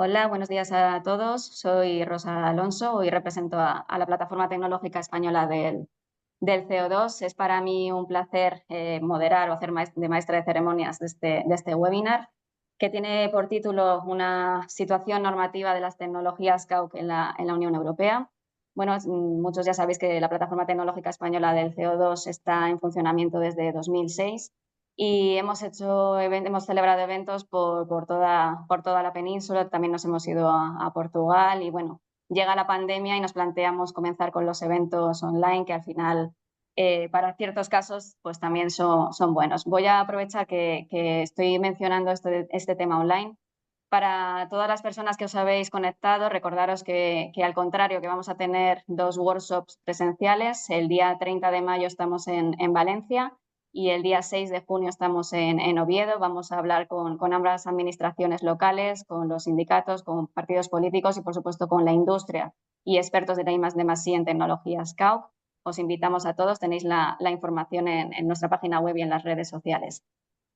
Hola, buenos días a todos. Soy Rosa Alonso. Hoy represento a la Plataforma Tecnológica Española del CO2. Es para mí un placer moderar o hacer de maestra de ceremonias de este webinar, que tiene por título una situación normativa de las tecnologías CAUC en la Unión Europea. Bueno, muchos ya sabéis que la Plataforma Tecnológica Española del CO2 está en funcionamiento desde 2006 y hemos celebrado eventos por toda la península. También nos hemos ido a Portugal y bueno, llega la pandemia y nos planteamos comenzar con los eventos online, que al final para ciertos casos pues también son buenos. Voy a aprovechar que estoy mencionando este tema online. Para todas las personas que os habéis conectado, recordaros que al contrario, que vamos a tener dos workshops presenciales. El día 30 de mayo estamos en Valencia y el día 6 de junio estamos en Oviedo. Vamos a hablar con ambas administraciones locales, con los sindicatos, con partidos políticos y, por supuesto, con la industria y expertos de la I+D+I en tecnologías CAUC. Os invitamos a todos, tenéis la información en nuestra página web y en las redes sociales.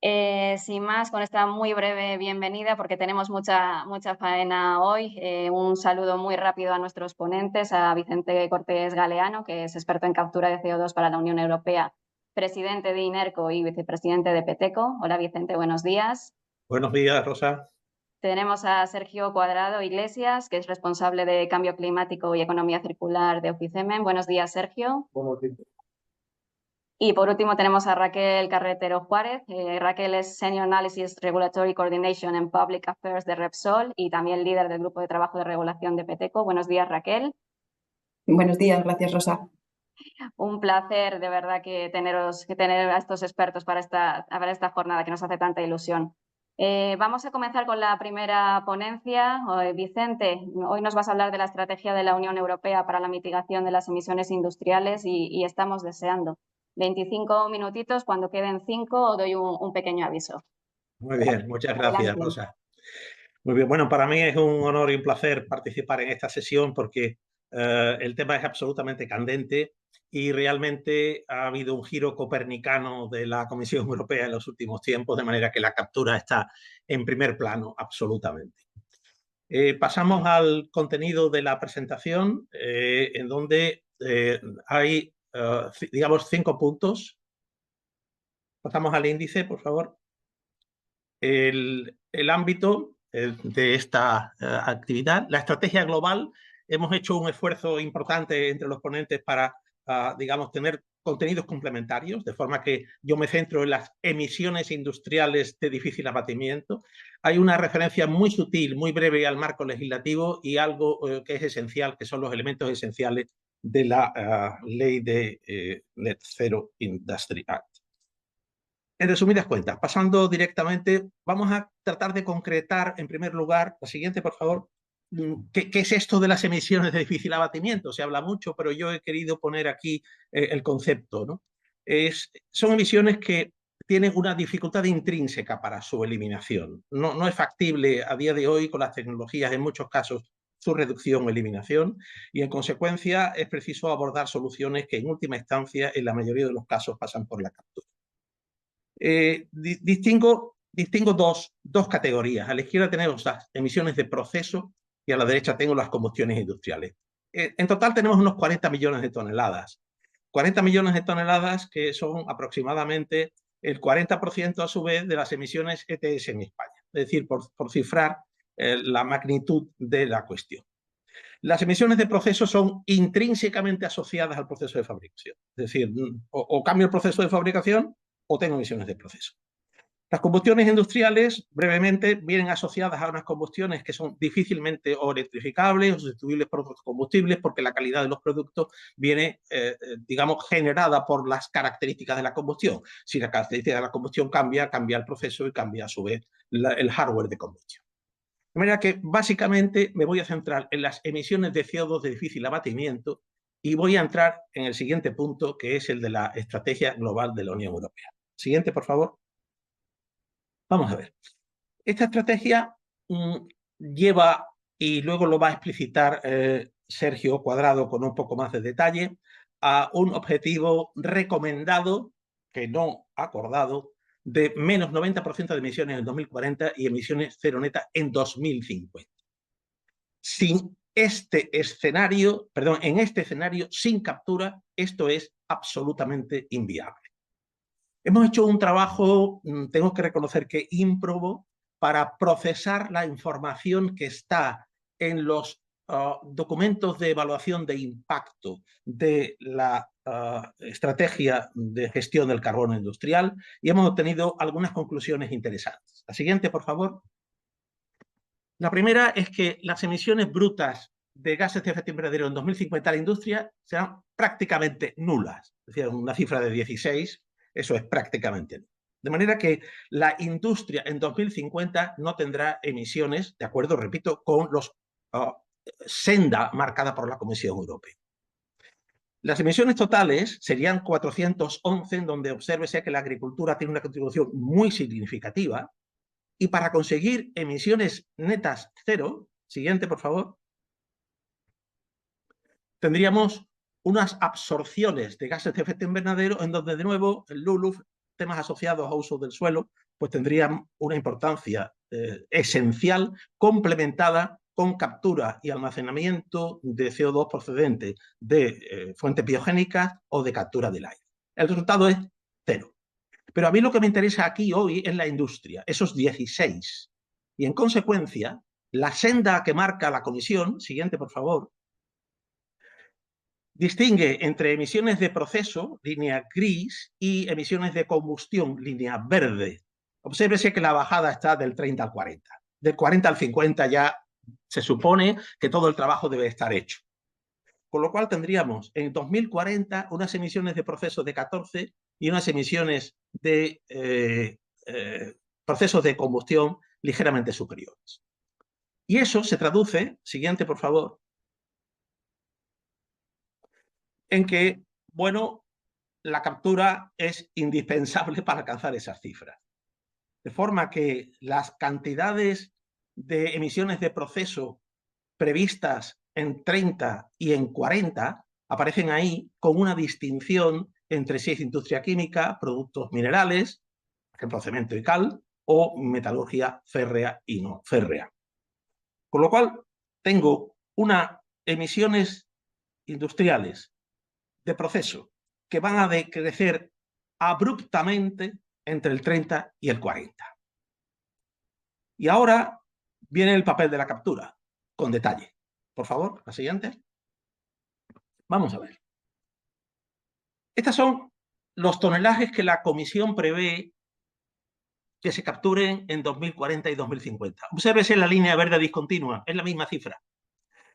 Sin más, con esta muy breve bienvenida, porque tenemos mucha faena hoy, un saludo muy rápido a nuestros ponentes, a Vicente Cortés Galeano, que es experto en captura de CO2 para la Unión Europea, presidente de INERCO y vicepresidente de PETECO. Hola Vicente, buenos días. Buenos días, Rosa. Tenemos a Sergio Cuadrado Iglesias, que es responsable de Cambio Climático y Economía Circular de Oficemen. Buenos días, Sergio. Buenos días. Y por último tenemos a Raquel Carretero Juárez. Raquel es Senior Analysis Regulatory Coordination and Public Affairs de Repsol y también líder del Grupo de Trabajo de Regulación de PETECO. Buenos días, Raquel. Buenos días, gracias, Rosa. Un placer, de verdad, que tener a estos expertos para esta jornada que nos hace tanta ilusión. Vamos a comenzar con la primera ponencia. Vicente, hoy nos vas a hablar de la estrategia de la Unión Europea para la mitigación de las emisiones industriales y estamos deseando 25 minutitos. Cuando queden 5, os doy un pequeño aviso. Muy bien, muchas gracias, Adelante. Rosa. Muy bien, bueno, para mí es un honor y un placer participar en esta sesión porque el tema es absolutamente candente y realmente ha habido un giro copernicano de la Comisión Europea en los últimos tiempos, de manera que la captura está en primer plano, absolutamente. Pasamos al contenido de la presentación, en donde hay, digamos, 5 puntos. Pasamos al índice, por favor. El ámbito de esta actividad, la estrategia global. Hemos hecho un esfuerzo importante entre los ponentes para, digamos, tener contenidos complementarios, de forma que yo me centro en las emisiones industriales de difícil abatimiento. Hay una referencia muy sutil, muy breve al marco legislativo y algo que es esencial, que son los elementos esenciales de la ley de Net Zero Industry Act. En resumidas cuentas, pasando directamente, vamos a tratar de concretar, en primer lugar, la siguiente, por favor. ¿Qué es esto de las emisiones de difícil abatimiento? Se habla mucho, pero yo he querido poner aquí el concepto, ¿no? Son emisiones que tienen una dificultad intrínseca para su eliminación. No es factible a día de hoy con las tecnologías, en muchos casos, su reducción o eliminación, y en consecuencia es preciso abordar soluciones que en última instancia, en la mayoría de los casos, pasan por la captura. Distingo dos categorías. A la izquierda tenemos las emisiones de proceso y a la derecha tengo las combustiones industriales. En total tenemos unos 40 millones de toneladas. 40 millones de toneladas que son aproximadamente el 40% a su vez de las emisiones ETS en España. Es decir, por cifrar la magnitud de la cuestión. Las emisiones de proceso son intrínsecamente asociadas al proceso de fabricación. Es decir, o cambio el proceso de fabricación o tengo emisiones de proceso. Las combustiones industriales, brevemente, vienen asociadas a unas combustiones que son difícilmente o electrificables o sustituibles por otros combustibles porque la calidad de los productos viene, digamos, generada por las características de la combustión. Si la característica de la combustión cambia, cambia el proceso y cambia a su vez el hardware de combustión. De manera que, básicamente, me voy a centrar en las emisiones de CO2 de difícil abatimiento y voy a entrar en el siguiente punto, que es el de la estrategia global de la Unión Europea. Siguiente, por favor. Vamos a ver. Esta estrategia lleva, y luego lo va a explicitar Sergio Cuadrado con un poco más de detalle, a un objetivo recomendado, que no acordado, de menos 90% de emisiones en 2040 y emisiones cero neta en 2050. Sin este escenario, perdón, en este escenario sin captura, esto es absolutamente inviable. Hemos hecho un trabajo, tengo que reconocer que ímprobo, para procesar la información que está en los documentos de evaluación de impacto de la estrategia de gestión del carbono industrial y hemos obtenido algunas conclusiones interesantes. La siguiente, por favor. La primera es que las emisiones brutas de gases de efecto invernadero en 2050 a la industria serán prácticamente nulas. Es decir, una cifra de 16, eso es prácticamente nulo. De manera que la industria en 2050 no tendrá emisiones, de acuerdo, repito, con los senda marcada por la Comisión Europea. Las emisiones totales serían 411, en donde obsérvese que la agricultura tiene una contribución muy significativa. Y para conseguir emisiones netas cero, siguiente por favor, tendríamos unas absorciones de gases de efecto invernadero en donde de nuevo el LULUCF, temas asociados a uso del suelo, pues tendrían una importancia esencial complementada con captura y almacenamiento de CO2 procedente de fuentes biogénicas o de captura del aire. El resultado es cero. Pero a mí lo que me interesa aquí hoy es la industria, esos 16. Y en consecuencia, la senda que marca la Comisión, siguiente por favor, distingue entre emisiones de proceso, línea gris, y emisiones de combustión, línea verde. Obsérvese que la bajada está del 30 al 40. Del 40 al 50 ya se supone que todo el trabajo debe estar hecho. Con lo cual tendríamos en 2040 unas emisiones de proceso de 14 y unas emisiones de procesos de combustión ligeramente superiores. Y eso se traduce, siguiente por favor, en que, bueno, la captura es indispensable para alcanzar esas cifras. De forma que las cantidades de emisiones de proceso previstas en 30 y en 40 aparecen ahí con una distinción entre si es industria química, productos minerales, por ejemplo, cemento y cal, o metalurgia férrea y no férrea. Con lo cual, tengo unas emisiones industriales de proceso que van a decrecer abruptamente entre el 30 y el 40. Y ahora viene el papel de la captura, con detalle. Por favor, la siguiente. Vamos a ver. Estos son los tonelajes que la Comisión prevé que se capturen en 2040 y 2050. Obsérvese la línea verde discontinua, es la misma cifra.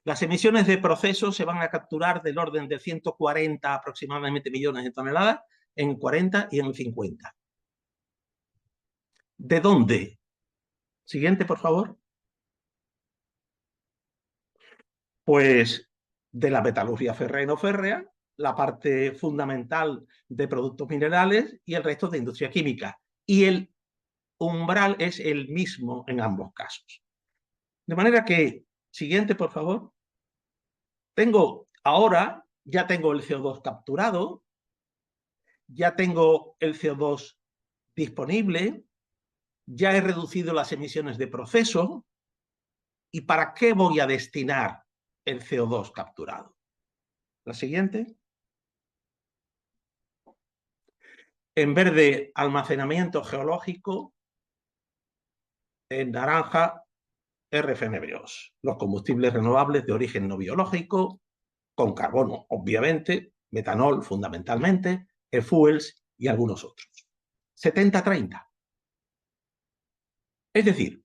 Las emisiones de proceso se van a capturar del orden de 140 aproximadamente millones de toneladas en 40 y en 50. ¿De dónde? Siguiente, por favor. Pues de la metalurgia férrea y no férrea, la parte fundamental de productos minerales y el resto de industria química. Y el umbral es el mismo en ambos casos. De manera que, siguiente, por favor. Ya tengo el CO2 capturado, ya tengo el CO2 disponible, ya he reducido las emisiones de proceso. ¿Y para qué voy a destinar el CO2 capturado? La siguiente. En verde, almacenamiento geológico. En naranja, RFNBOs, los combustibles renovables de origen no biológico, con carbono, obviamente, metanol fundamentalmente, e-fuels y algunos otros. 70-30. Es decir,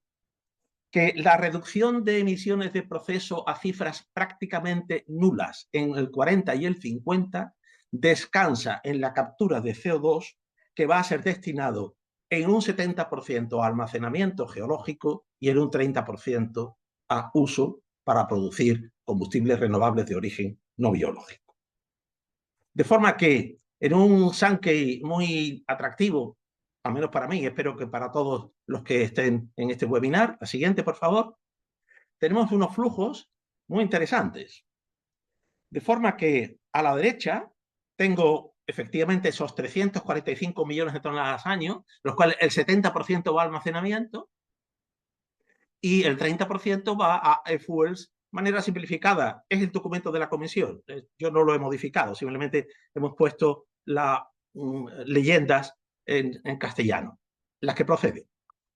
que la reducción de emisiones de proceso a cifras prácticamente nulas en el 40 y el 50 descansa en la captura de CO2 que va a ser destinado en un 70% a almacenamiento geológico y en un 30% a uso para producir combustibles renovables de origen no biológico. De forma que en un Sankey muy atractivo, al menos para mí, espero que para todos los que estén en este webinar, la siguiente, por favor, tenemos unos flujos muy interesantes. De forma que a la derecha tengo efectivamente esos 345 millones de toneladas al año, los cuales el 70% va a almacenamiento y el 30% va a e-fuels manera simplificada, es el documento de la comisión. Yo no lo he modificado, simplemente hemos puesto las leyendas en castellano, las que proceden.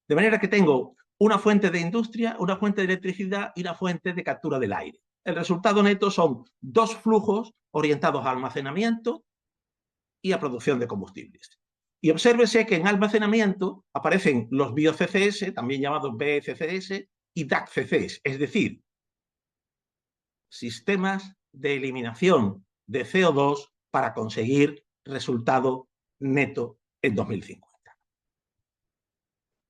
De manera que tengo una fuente de industria, una fuente de electricidad y una fuente de captura del aire. El resultado neto son dos flujos orientados a almacenamiento y a producción de combustibles. Y obsérvese que en almacenamiento aparecen los bio-CCS, también llamados BCCS, y DAC-CCS, es decir, sistemas de eliminación de CO2 para conseguir resultado neto en 2050.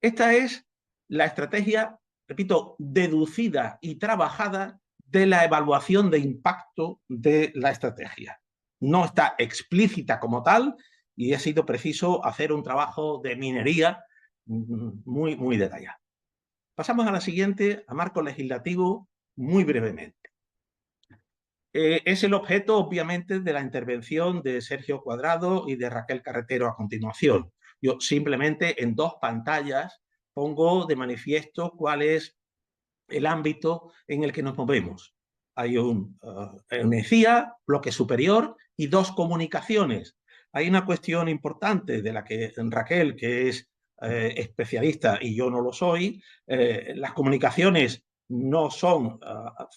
Esta es la estrategia, repito, deducida y trabajada de la evaluación de impacto de la estrategia. No está explícita como tal y ha sido preciso hacer un trabajo de minería muy detallado. Pasamos a la siguiente, a marco legislativo, muy brevemente. Es el objeto, obviamente, de la intervención de Sergio Cuadrado y de Raquel Carretero a continuación. Yo simplemente en dos pantallas pongo de manifiesto cuál es el ámbito en el que nos movemos. Hay energía, bloque superior y dos comunicaciones. Hay una cuestión importante de la que Raquel, que es especialista y yo no lo soy, las comunicaciones no son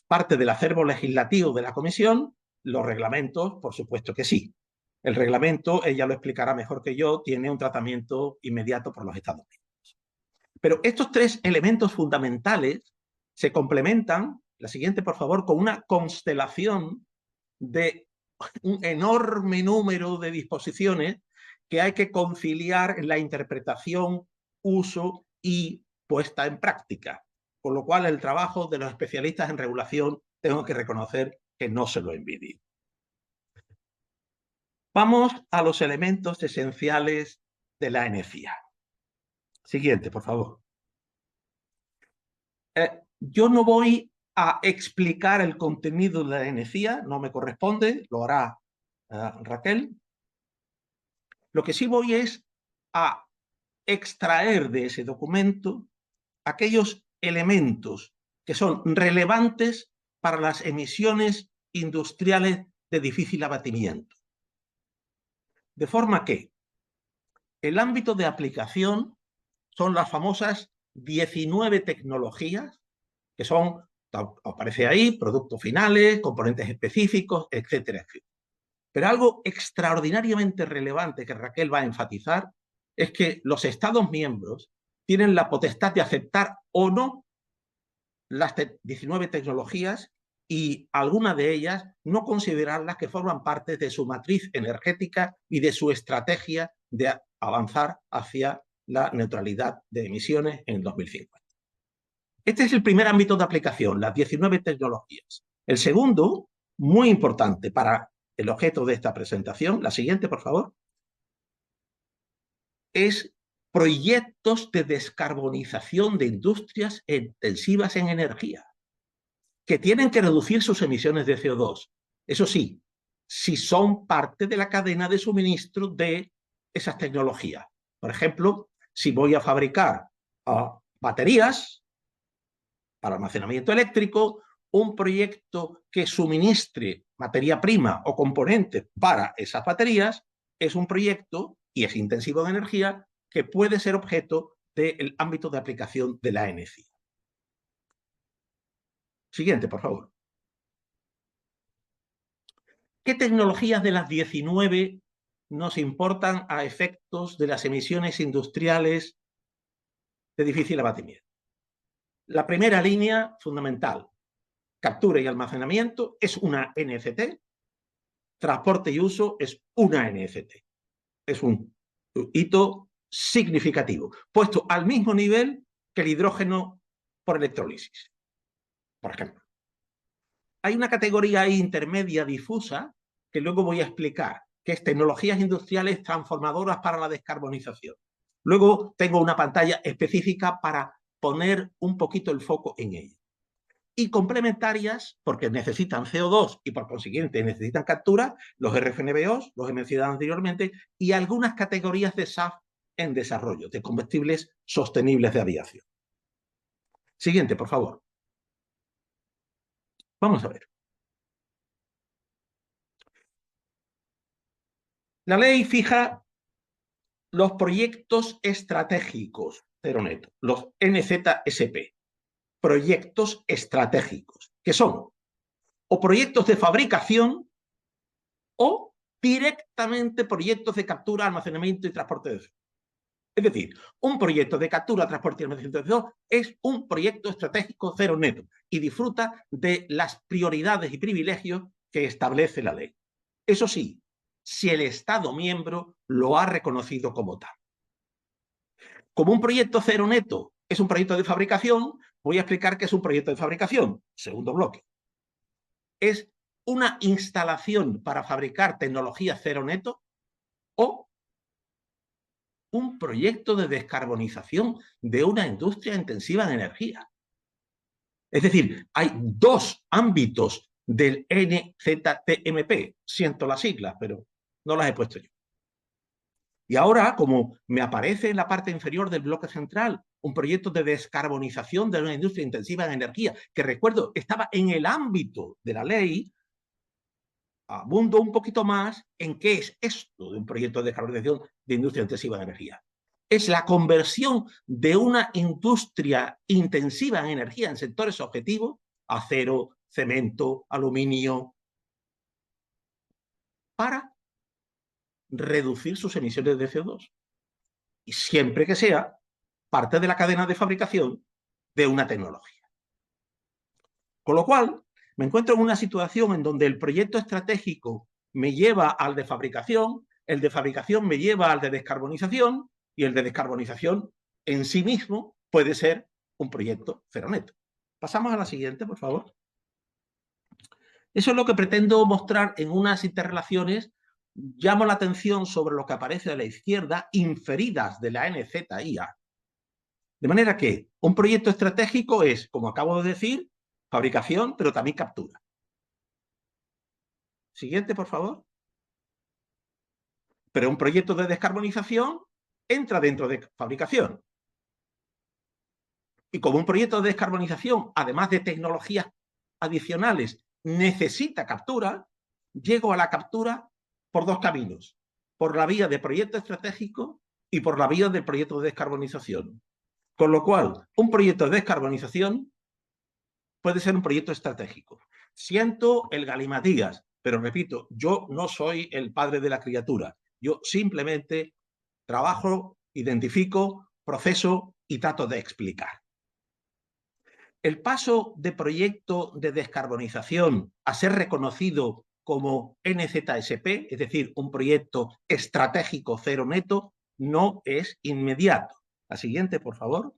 parte del acervo legislativo de la comisión, los reglamentos, por supuesto que sí. El reglamento, ella lo explicará mejor que yo, tiene un tratamiento inmediato por los Estados Unidos. Pero estos tres elementos fundamentales se complementan, la siguiente por favor, con una constelación de un enorme número de disposiciones que hay que conciliar en la interpretación, uso y puesta en práctica. Con lo cual el trabajo de los especialistas en regulación tengo que reconocer que no se lo envidio. Vamos a los elementos esenciales de la energía. Siguiente, por favor. Yo no voy a explicar el contenido de la energía, no me corresponde, lo hará Raquel. Lo que sí voy es a extraer de ese documento aquellos elementos que son relevantes para las emisiones industriales de difícil abatimiento. De forma que el ámbito de aplicación son las famosas 19 tecnologías, que son, aparece ahí, productos finales, componentes específicos, etcétera, etcétera. Pero algo extraordinariamente relevante que Raquel va a enfatizar es que los Estados miembros tienen la potestad de aceptar o no las 19 tecnologías y algunas de ellas no considerarlas que forman parte de su matriz energética y de su estrategia de avanzar hacia la neutralidad de emisiones en el 2050. Este es el primer ámbito de aplicación, las 19 tecnologías. El segundo, muy importante para el objeto de esta presentación, la siguiente, por favor, es proyectos de descarbonización de industrias intensivas en energía, que tienen que reducir sus emisiones de CO2. Eso sí, si son parte de la cadena de suministro de esas tecnologías. Por ejemplo, si voy a fabricar baterías para almacenamiento eléctrico, un proyecto que suministre materia prima o componentes para esas baterías es un proyecto, y es intensivo en energía, que puede ser objeto del ámbito de aplicación de la energía. Siguiente, por favor. ¿Qué tecnologías de las 19 nos importan a efectos de las emisiones industriales de difícil abatimiento? La primera línea fundamental, captura y almacenamiento, es una NFT. Transporte y uso es una NFT. Es un hito significativo, puesto al mismo nivel que el hidrógeno por electrólisis, por ejemplo. Hay una categoría intermedia difusa que luego voy a explicar, que es tecnologías industriales transformadoras para la descarbonización. Luego tengo una pantalla específica para poner un poquito el foco en ello. Y complementarias, porque necesitan CO2 y por consiguiente necesitan captura, los RFNBOs, los he mencionado anteriormente, y algunas categorías de SAF en desarrollo, de combustibles sostenibles de aviación. Siguiente, por favor. Vamos a ver. La ley fija los proyectos estratégicos, cero neto, los NZSP, proyectos estratégicos, que son o proyectos de fabricación o directamente proyectos de captura, almacenamiento y transporte de CO2. Es decir, un proyecto de captura, transporte y almacenamiento de CO2 es un proyecto estratégico cero neto y disfruta de las prioridades y privilegios que establece la ley. Eso sí, si el Estado miembro lo ha reconocido como tal. Como un proyecto cero neto es un proyecto de fabricación, voy a explicar qué es un proyecto de fabricación. Segundo bloque. Es una instalación para fabricar tecnología cero neto o un proyecto de descarbonización de una industria intensiva en energía. Es decir, hay dos ámbitos del NZTMP. Siento las siglas, pero no las he puesto yo. Y ahora, como me aparece en la parte inferior del bloque central, un proyecto de descarbonización de una industria intensiva en energía, que recuerdo estaba en el ámbito de la ley, abundo un poquito más en qué es esto de un proyecto de descarbonización de industria intensiva en energía. Es la conversión de una industria intensiva en energía en sectores objetivos, acero, cemento, aluminio, para reducir sus emisiones de CO2. Y siempre que sea parte de la cadena de fabricación de una tecnología. Con lo cual, me encuentro en una situación en donde el proyecto estratégico me lleva al de fabricación, el de fabricación me lleva al de descarbonización y el de descarbonización en sí mismo puede ser un proyecto cero neto. Pasamos a la siguiente, por favor. Eso es lo que pretendo mostrar en unas interrelaciones. Llamo la atención sobre lo que aparece a la izquierda, inferidas de la NZIA. De manera que un proyecto estratégico es, como acabo de decir, fabricación, pero también captura. Siguiente, por favor. Pero un proyecto de descarbonización entra dentro de fabricación. Y como un proyecto de descarbonización, además de tecnologías adicionales, necesita captura, llego a la captura por dos caminos. Por la vía de proyecto estratégico y por la vía del proyecto de descarbonización. Con lo cual, un proyecto de descarbonización puede ser un proyecto estratégico. Siento el galimatías, pero repito, yo no soy el padre de la criatura. Yo simplemente trabajo, identifico, proceso y trato de explicar. El paso de proyecto de descarbonización a ser reconocido como NZSP, es decir, un proyecto estratégico cero neto, no es inmediato. La siguiente, por favor.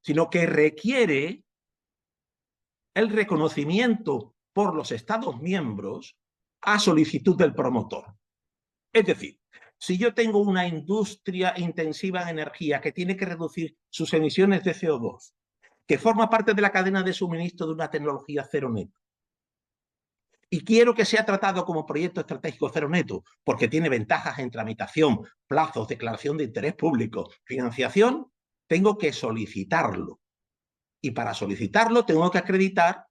Sino que requiere el reconocimiento por los Estados miembros a solicitud del promotor. Es decir, si yo tengo una industria intensiva en energía que tiene que reducir sus emisiones de CO2, que forma parte de la cadena de suministro de una tecnología cero neto, y quiero que sea tratado como proyecto estratégico cero neto, porque tiene ventajas en tramitación, plazos, declaración de interés público, financiación, tengo que solicitarlo. Y para solicitarlo tengo que acreditar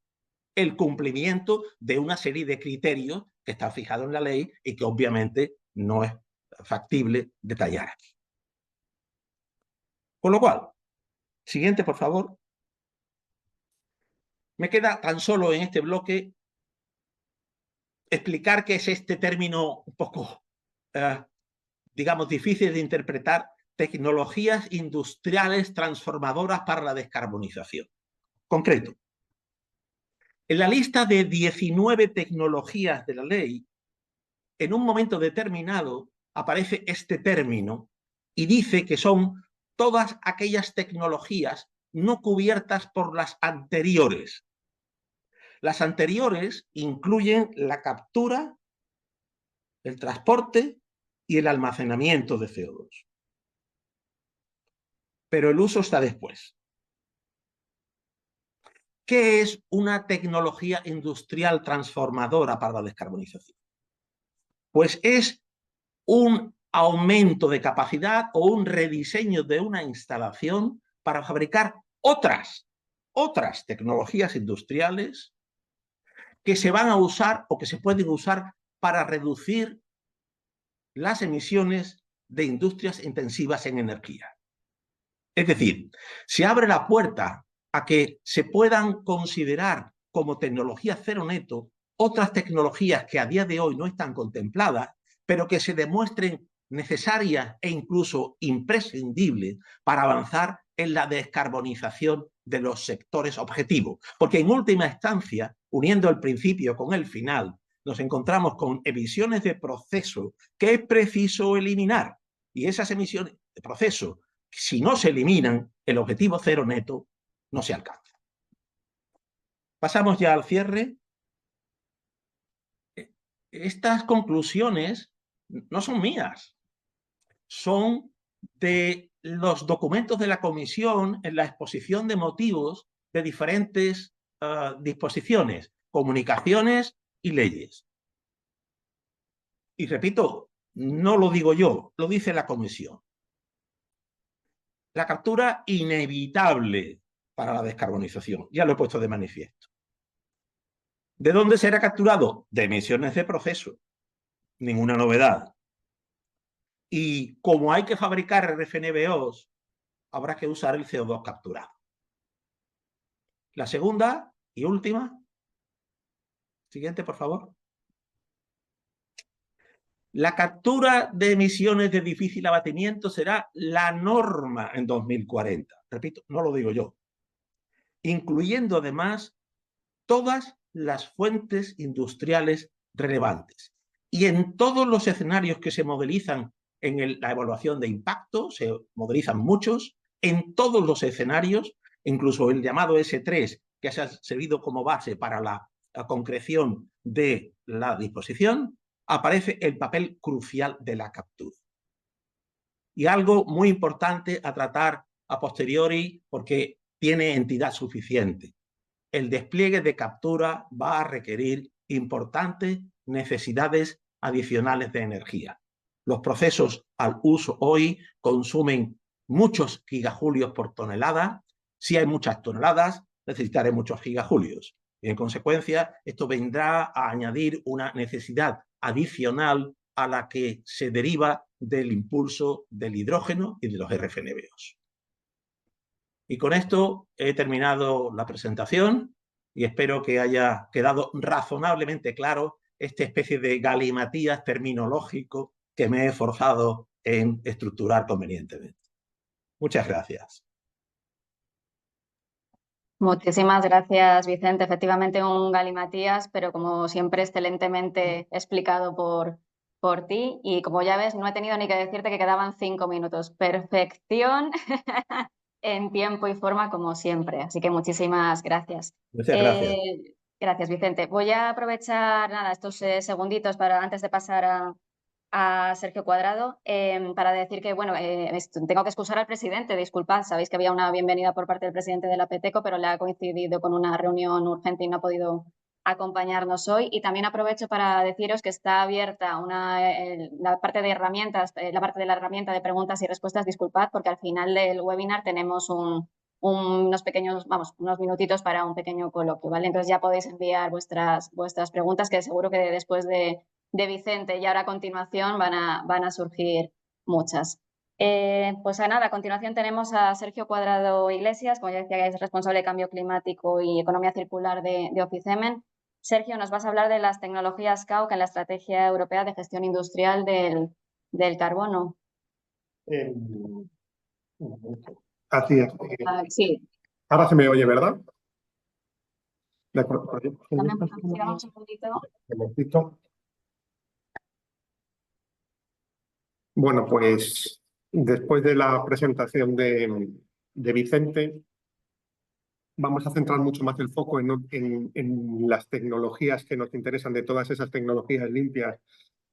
el cumplimiento de una serie de criterios que están fijados en la ley y que obviamente no es factible detallar aquí. Con lo cual, siguiente, por favor. Me queda tan solo en este bloque explicar qué es este término un poco, digamos, difícil de interpretar, tecnologías industriales transformadoras para la descarbonización. Concreto, en la lista de 19 tecnologías de la ley, en un momento determinado aparece este término y dice que son todas aquellas tecnologías no cubiertas por las anteriores. Las anteriores incluyen la captura, el transporte y el almacenamiento de CO2. Pero el uso está después. ¿Qué es una tecnología industrial transformadora para la descarbonización? Pues es un aumento de capacidad o un rediseño de una instalación para fabricar otras otras tecnologías industriales que se van a usar o que se pueden usar para reducir las emisiones de industrias intensivas en energía. Es decir, se abre la puerta a que se puedan considerar como tecnología cero neto otras tecnologías que a día de hoy no están contempladas, pero que se demuestren necesarias e incluso imprescindibles para avanzar en la descarbonización de los sectores objetivos. Porque en última instancia, uniendo el principio con el final, nos encontramos con emisiones de proceso que es preciso eliminar. Y esas emisiones de proceso, si no se eliminan, el objetivo cero neto no se alcanza. Pasamos ya al cierre. Estas conclusiones no son mías, son de los documentos de la Comisión en la exposición de motivos de diferentes disposiciones, comunicaciones y leyes. Y repito, no lo digo yo, lo dice la Comisión. La captura inevitable para la descarbonización, ya lo he puesto de manifiesto. ¿De dónde será capturado? De emisiones de proceso. Ninguna novedad. Y como hay que fabricar RFNBOs, habrá que usar el CO2 capturado. La segunda y última. Siguiente, por favor. La captura de emisiones de difícil abatimiento será la norma en 2040. Repito, no lo digo yo. Incluyendo además todas las fuentes industriales relevantes. Y en todos los escenarios que se modelizan en la evaluación de impacto, se modelizan muchos, en todos los escenarios, incluso el llamado S3, que ha servido como base para la concreción de la disposición, aparece el papel crucial de la captura. Y algo muy importante a tratar a posteriori, porque tiene entidad suficiente. El despliegue de captura va a requerir importantes necesidades adicionales de energía. Los procesos al uso hoy consumen muchos gigajulios por tonelada. Si hay muchas toneladas, necesitaré muchos gigajulios. Y en consecuencia, esto vendrá a añadir una necesidad adicional a la que se deriva del impulso del hidrógeno y de los RFNBOs. Y con esto he terminado la presentación y espero que haya quedado razonablemente claro esta especie de galimatías terminológico que me he esforzado en estructurar convenientemente. Muchas gracias. Muchísimas gracias, Vicente. Efectivamente, un galimatías, pero como siempre, excelentemente explicado por ti. Y como ya ves, no he tenido ni que decirte que quedaban 5 minutos. Perfección en tiempo y forma, como siempre. Así que muchísimas gracias. Muchas gracias. Gracias, Vicente. Voy a aprovechar estos segunditos antes de pasar a Sergio Cuadrado para decir que, bueno, tengo que excusar al presidente, disculpad, sabéis que había una bienvenida por parte del presidente de la PETECO, pero le ha coincidido con una reunión urgente y no ha podido acompañarnos hoy. Y también aprovecho para deciros que está abierta la parte de herramientas, la parte de la herramienta de preguntas y respuestas, disculpad, porque al final del webinar tenemos unos pequeños, unos minutitos para un pequeño coloquio, ¿vale? Entonces ya podéis enviar vuestras preguntas, que seguro que después de Vicente y ahora a continuación van a surgir muchas. Pues nada, a continuación tenemos a Sergio Cuadrado Iglesias, como ya decía, es responsable de cambio climático y economía circular de Oficemen. Sergio, nos vas a hablar de las tecnologías CAUC en la Estrategia Europea de Gestión Industrial del Carbono. Así es. Sí. Ahora se me oye, ¿verdad? De acuerdo. También un segundito. Bueno, pues después de la presentación de Vicente, vamos a centrar mucho más el foco en las tecnologías que nos interesan, de todas esas tecnologías limpias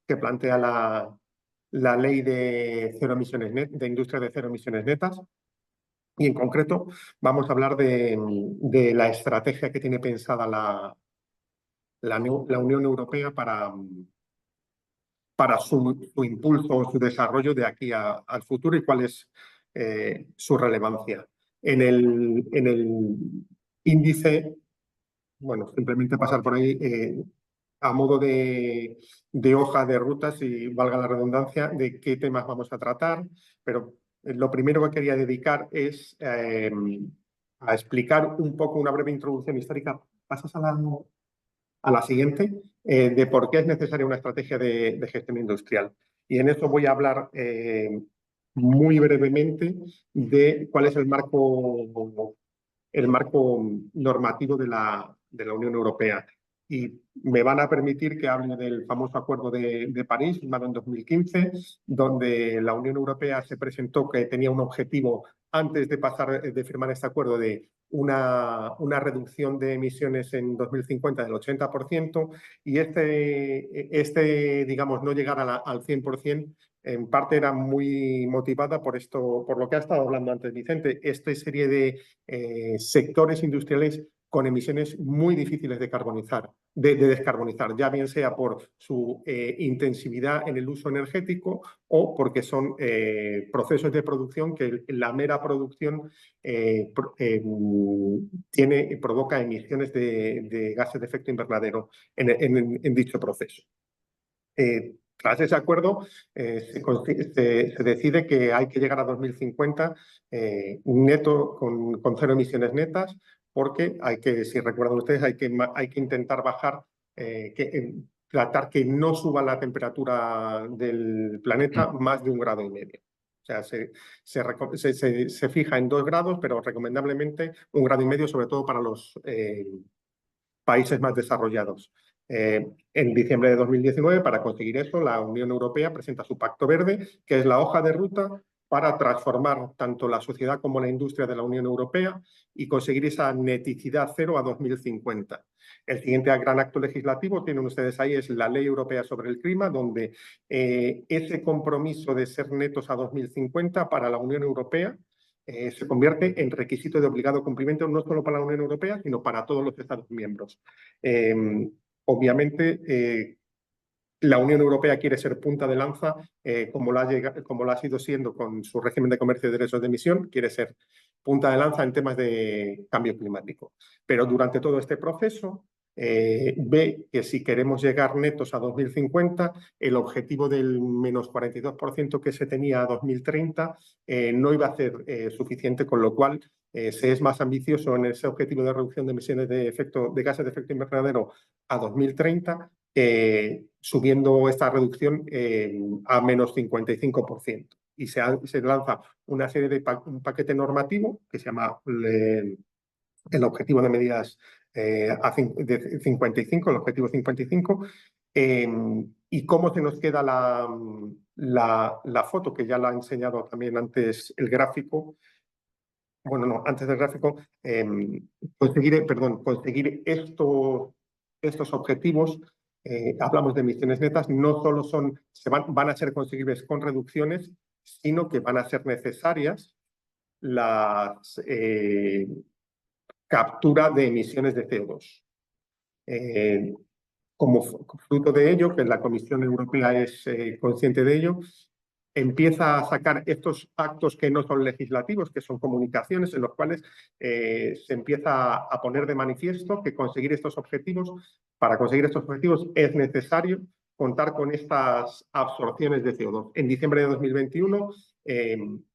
que plantea la ley de cero emisiones de industria de cero emisiones netas. Y en concreto vamos a hablar de la estrategia que tiene pensada la Unión Europea para su impulso, su desarrollo de aquí al futuro y cuál es su relevancia. En el índice, bueno, simplemente pasar por ahí a modo de hoja de ruta, si valga la redundancia, de qué temas vamos a tratar, pero lo primero que quería dedicar es a explicar un poco una breve introducción histórica. ¿Pasas a la siguiente? De por qué es necesaria una estrategia de gestión industrial. Y en esto voy a hablar muy brevemente de cuál es el marco normativo de la Unión Europea. Y me van a permitir que hable del famoso Acuerdo de París, firmado en 2015, donde la Unión Europea se presentó que tenía un objetivo, antes de firmar este acuerdo, de una reducción de emisiones en 2050 del 80%, y digamos, no llegar al 100%, en parte era muy motivada por esto, por lo que ha estado hablando antes Vicente, esta serie de sectores industriales con emisiones muy difíciles de descarbonizar, ya bien sea por su intensividad en el uso energético o porque son procesos de producción que la mera producción provoca emisiones de gases de efecto invernadero en dicho proceso. Tras ese acuerdo, se decide que hay que llegar a 2050 neto, con cero emisiones netas, porque si recuerdan ustedes, hay que intentar bajar, tratar que no suba la temperatura del planeta más de 1,5 grados. O sea, se fija en 2 grados, pero recomendablemente 1,5 grados, sobre todo para los países más desarrollados. En diciembre de 2019, para conseguir eso, la Unión Europea presenta su Pacto Verde, que es la hoja de ruta para transformar tanto la sociedad como la industria de la Unión Europea y conseguir esa neticidad cero a 2050. El siguiente gran acto legislativo, tienen ustedes ahí, es la Ley Europea sobre el Clima, donde ese compromiso de ser netos a 2050 para la Unión Europea se convierte en requisito de obligado cumplimiento no solo para la Unión Europea, sino para todos los Estados miembros. Obviamente, la Unión Europea quiere ser punta de lanza, como lo ha sido siendo con su régimen de comercio de derechos de emisión, quiere ser punta de lanza en temas de cambio climático. Pero durante todo este proceso, ve que si queremos llegar netos a 2050, el objetivo del menos 42% que se tenía a 2030 no iba a ser suficiente, con lo cual se es más ambicioso en ese objetivo de reducción de emisiones de gases de efecto invernadero a 2030, subiendo esta reducción a menos 55%. Y se lanza una serie de un paquete normativo que se llama el objetivo de medidas de 55, el objetivo 55, y cómo se nos queda la foto, que ya la ha enseñado también antes el gráfico. Bueno, no, antes del gráfico, conseguir estos objetivos, hablamos de emisiones netas, no solo van a ser conseguibles con reducciones, sino que van a ser necesarias las captura de emisiones de CO2. Como fruto de ello, que la Comisión Europea es consciente de ello, empieza a sacar estos actos que no son legislativos, que son comunicaciones, en los cuales se empieza a poner de manifiesto que para conseguir estos objetivos es necesario contar con estas absorciones de CO2. En diciembre de 2021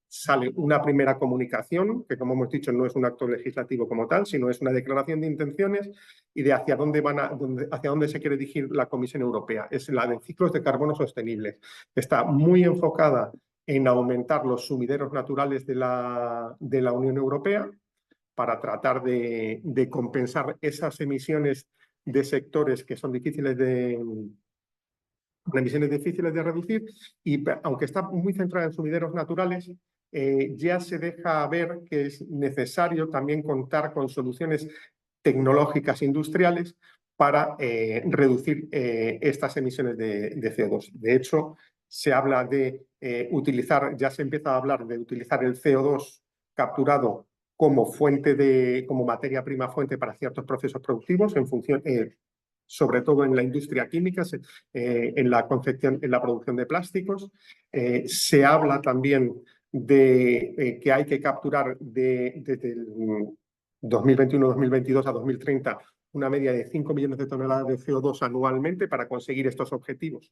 sale una primera comunicación, que como hemos dicho no es un acto legislativo como tal, sino es una declaración de intenciones y de hacia dónde se quiere dirigir la Comisión Europea. Es la de ciclos de carbono sostenibles. Está muy enfocada en aumentar los sumideros naturales de la Unión Europea para tratar de compensar esas emisiones de sectores que son emisiones difíciles de reducir, y aunque está muy centrada en sumideros naturales, ya se deja ver que es necesario también contar con soluciones tecnológicas industriales para reducir estas emisiones de CO2. De hecho, se habla de ya se empieza a hablar de utilizar el CO2 capturado como materia prima fuente para ciertos procesos productivos, en función, sobre todo en la industria química, en la producción de plásticos. Se habla también de que hay que capturar desde 2021-2022 a 2030 una media de 5 millones de toneladas de CO2 anualmente para conseguir estos objetivos.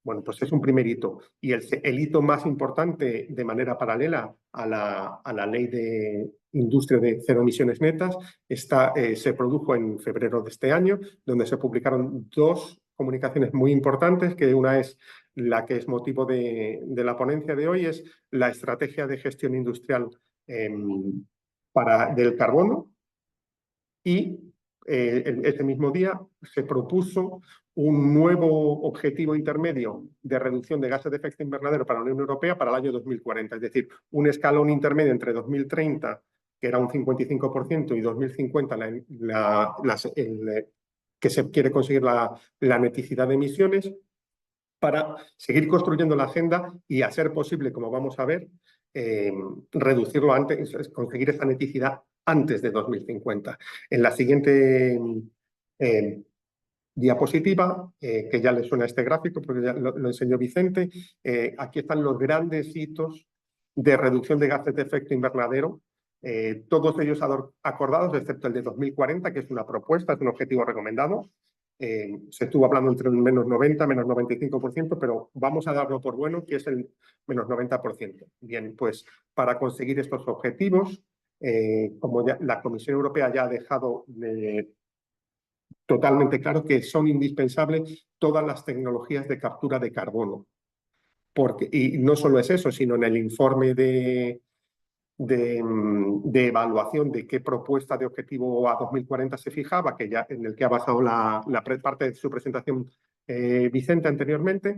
Bueno, pues es un primer hito. Y el hito más importante, de manera paralela a la ley de industria de cero emisiones netas, se produjo en febrero de este año, donde se publicaron dos comunicaciones muy importantes, que una es la que es motivo de la ponencia de hoy, es la estrategia de gestión industrial del carbono, y ese mismo día se propuso un nuevo objetivo intermedio de reducción de gases de efecto invernadero para la Unión Europea para el año 2040, es decir, un escalón intermedio entre 2030, que era un 55%, y 2050, que se quiere conseguir la neticidad de emisiones, para seguir construyendo la agenda y, a ser posible, como vamos a ver, reducirlo antes, conseguir esa neticidad antes de 2050. En la siguiente diapositiva, que ya les suena este gráfico porque ya lo enseñó Vicente, aquí están los grandes hitos de reducción de gases de efecto invernadero, todos ellos acordados, excepto el de 2040, que es una propuesta, es un objetivo recomendado. Se estuvo hablando entre el menos 90, menos 95%, pero vamos a darlo por bueno, que es el menos 90%. Bien, pues para conseguir estos objetivos, como ya la Comisión Europea ya ha dejado totalmente claro que son indispensables todas las tecnologías de captura de carbono. Y no solo es eso, sino en el informe de evaluación de qué propuesta de objetivo a 2040 se fijaba, en el que ha basado la parte de su presentación Vicente anteriormente,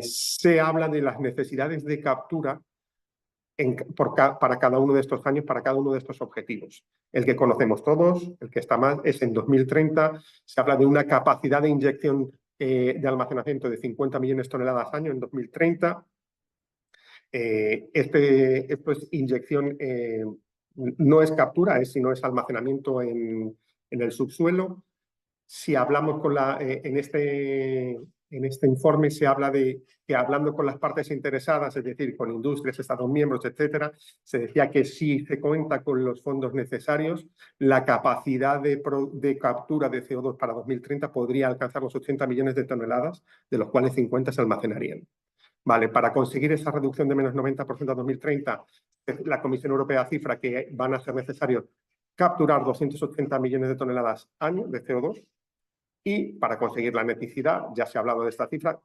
se habla de las necesidades de captura para cada uno de estos años, para cada uno de estos objetivos. El que conocemos todos, el que está más, es en 2030, se habla de una capacidad de inyección de almacenamiento de 50 millones de toneladas año en 2030. Esto es inyección, no es captura, sino es almacenamiento en el subsuelo. Si hablamos en este informe se habla de que, hablando con las partes interesadas, es decir, con industrias, Estados miembros, etcétera, se decía que si se cuenta con los fondos necesarios, la capacidad de captura de CO2 para 2030 podría alcanzar los 80 millones de toneladas, de los cuales 50 se almacenarían. Vale, para conseguir esa reducción de menos 90% a 2030, la Comisión Europea cifra que van a ser necesarios capturar 280 millones de toneladas año de CO2, y para conseguir la neticidad, ya se ha hablado de esta cifra,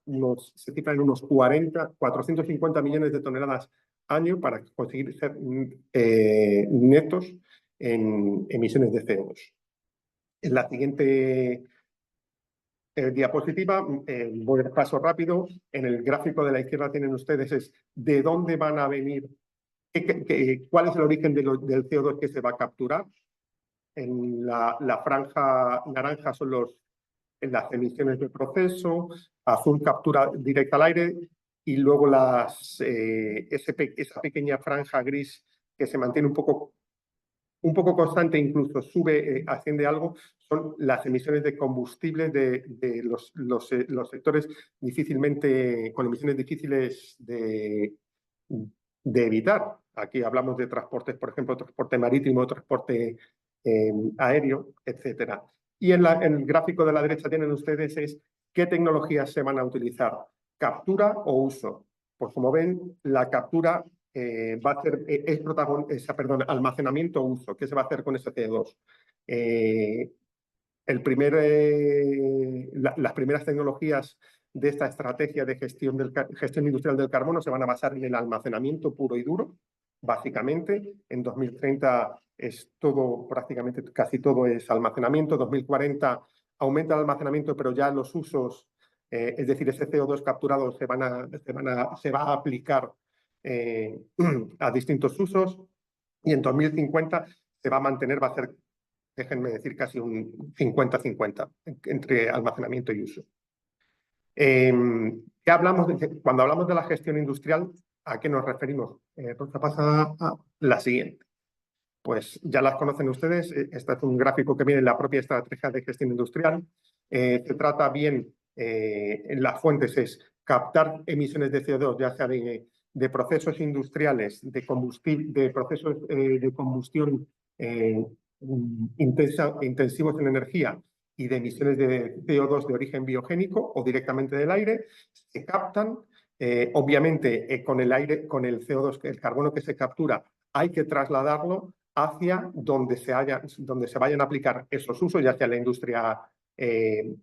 se cifra en unos 450 millones de toneladas año para conseguir ser netos en emisiones de CO2. En la siguiente diapositiva, voy de paso rápido. En el gráfico de la izquierda tienen ustedes de dónde van a venir, cuál es el origen del CO2 que se va a capturar. En la franja naranja son las emisiones de proceso, azul captura directa al aire, y luego esa pequeña franja gris que se mantiene un poco constante, incluso asciende algo, son las emisiones de combustible de los sectores con emisiones difíciles de evitar. Aquí hablamos de transportes, por ejemplo, transporte marítimo, transporte aéreo, etcétera. Y en el gráfico de la derecha tienen ustedes qué tecnologías se van a utilizar, captura o uso. Pues como ven, la captura va a ser almacenamiento o uso. ¿Qué se va a hacer con ese CO2? Las primeras tecnologías de esta estrategia de gestión industrial del carbono se van a basar en el almacenamiento puro y duro, básicamente. En 2030 es todo, prácticamente casi todo es almacenamiento. 2040 aumenta el almacenamiento, pero ya los usos, es decir, ese CO2 capturado se va a aplicar a distintos usos, y en 2050 se va a mantener, va a ser, déjenme decir, casi un 50-50 entre almacenamiento y uso. Cuando hablamos de la gestión industrial, ¿a qué nos referimos? Rosa, pasa a la siguiente. Pues ya las conocen ustedes. Este es un gráfico que viene en la propia estrategia de gestión industrial. Se trata bien, en las fuentes es captar emisiones de CO2, ya sea de de procesos industriales, de procesos de combustión intensivos en energía y de emisiones de CO2 de origen biogénico o directamente del aire, se captan. Obviamente, con el aire, con el CO2, el carbono que se captura, hay que trasladarlo hacia donde se vayan a aplicar esos usos, ya sea la industria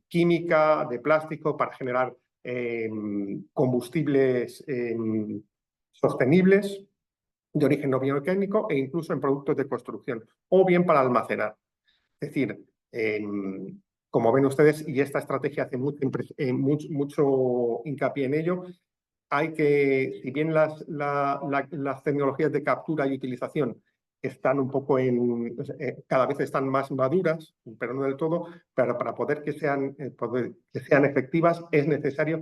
química, de plástico, para generar combustibles sostenibles de origen no biogénico e incluso en productos de construcción, o bien para almacenar. Es decir, como ven ustedes, y esta estrategia hace mucho hincapié en ello, si bien las tecnologías de captura y utilización están un poco cada vez están más maduras, pero no del todo, pero para poder que sean efectivas es necesario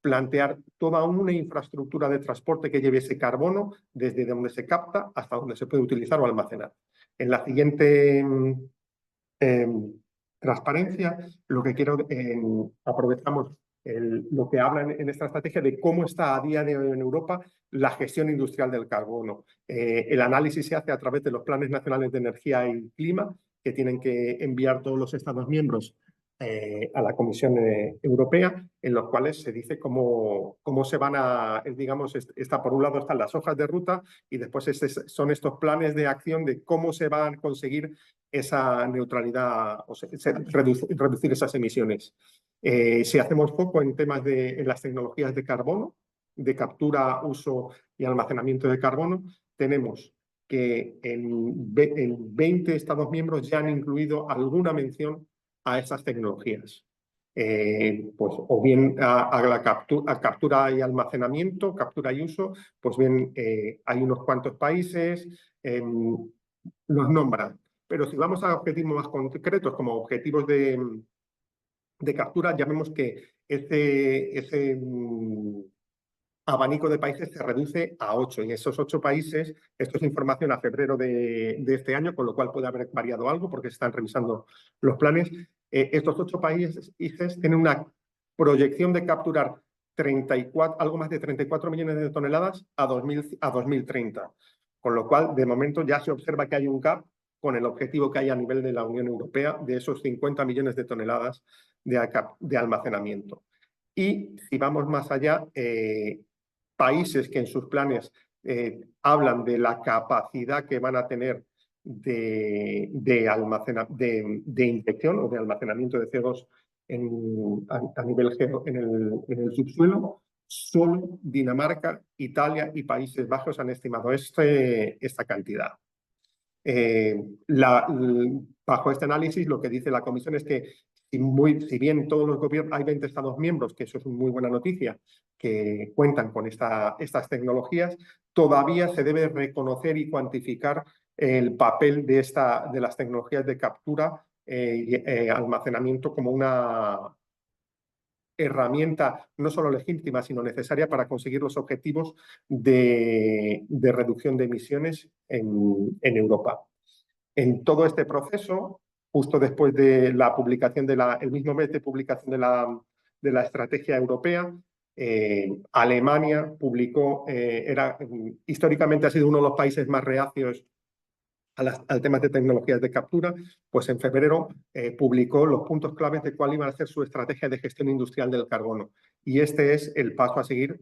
plantear toda una infraestructura de transporte que lleve ese carbono desde donde se capta hasta donde se puede utilizar o almacenar. En la siguiente transparencia, lo que quiero, aprovechamos lo que habla en esta estrategia de cómo está a día de hoy en Europa la gestión industrial del carbono. El análisis se hace a través de los planes nacionales de energía y clima que tienen que enviar todos los Estados miembros a la Comisión Europea, en los cuales se dice cómo se van a, digamos, por un lado están las hojas de ruta y después son estos planes de acción de cómo se van a conseguir esa neutralidad, o reducir esas emisiones. Si hacemos foco en temas en las tecnologías de carbono, de captura, uso y almacenamiento de carbono, tenemos que en 20 Estados miembros ya han incluido alguna mención a esas tecnologías. Pues, o bien a la captura y almacenamiento, captura y uso, pues bien, hay unos cuantos países, los nombran. Pero si vamos a objetivos más concretos, como objetivos de captura, ya vemos que ese abanico de países se reduce a 8. Y esos 8 países, esto es información a febrero de este año, con lo cual puede haber variado algo porque se están revisando los planes. Estos 8 países tienen una proyección de capturar algo más de 34 millones de toneladas a 2030. Con lo cual, de momento, ya se observa que hay un gap con el objetivo que hay a nivel de la Unión Europea de esos 50 millones de toneladas de almacenamiento. Y si vamos más allá, países que en sus planes hablan de la capacidad que van a tener de inyección o de almacenamiento de CO2 a nivel en el subsuelo, solo Dinamarca, Italia y Países Bajos han estimado esta cantidad. Bajo este análisis, lo que dice la Comisión es que si bien todos los gobiernos, hay 20 Estados miembros, que eso es una muy buena noticia, que cuentan con estas tecnologías, todavía se debe reconocer y cuantificar el papel de las tecnologías de captura y almacenamiento como una herramienta no solo legítima, sino necesaria para conseguir los objetivos de reducción de emisiones en Europa. En todo este proceso, justo después de la publicación el mismo mes de publicación de la estrategia europea, Alemania publicó, históricamente ha sido uno de los países más reacios al tema de tecnologías de captura, pues en febrero publicó los puntos claves de cuál iba a ser su estrategia de gestión industrial del carbono. Y este es el paso a seguir,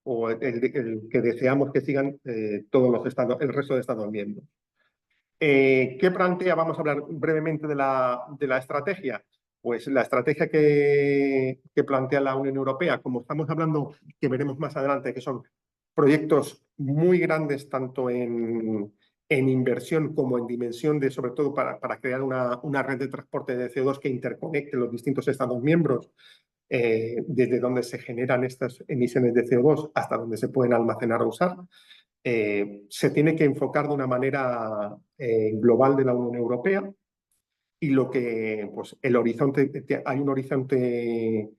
o el que deseamos que sigan todos los el resto de Estados miembros. ¿Qué plantea? Vamos a hablar brevemente de la estrategia. Pues la estrategia que plantea la Unión Europea, como estamos hablando, que veremos más adelante, que son proyectos muy grandes, tanto en inversión como en dimensión, sobre todo para crear una red de transporte de CO2 que interconecte los distintos Estados miembros, desde donde se generan estas emisiones de CO2 hasta donde se pueden almacenar o usar. Se tiene que enfocar de una manera global de la Unión Europea y pues hay un horizonte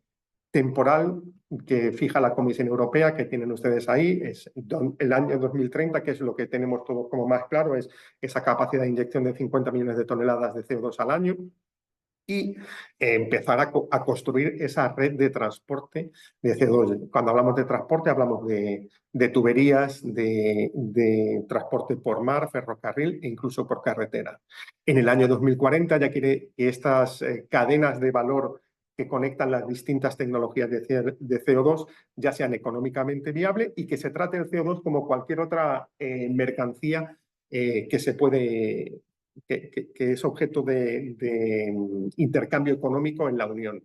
temporal que fija la Comisión Europea, que tienen ustedes ahí, es el año 2030, que es lo que tenemos todos como más claro, es esa capacidad de inyección de 50 millones de toneladas de CO2 al año. y empezar a construir esa red de transporte de CO2. Cuando hablamos de transporte hablamos de tuberías, de transporte por mar, ferrocarril e incluso por carretera. En el año 2040 ya quiere que estas cadenas de valor que conectan las distintas tecnologías de CO2 ya sean económicamente viables y que se trate el CO2 como cualquier otra mercancía que se puede... Que es objeto de intercambio económico en la Unión,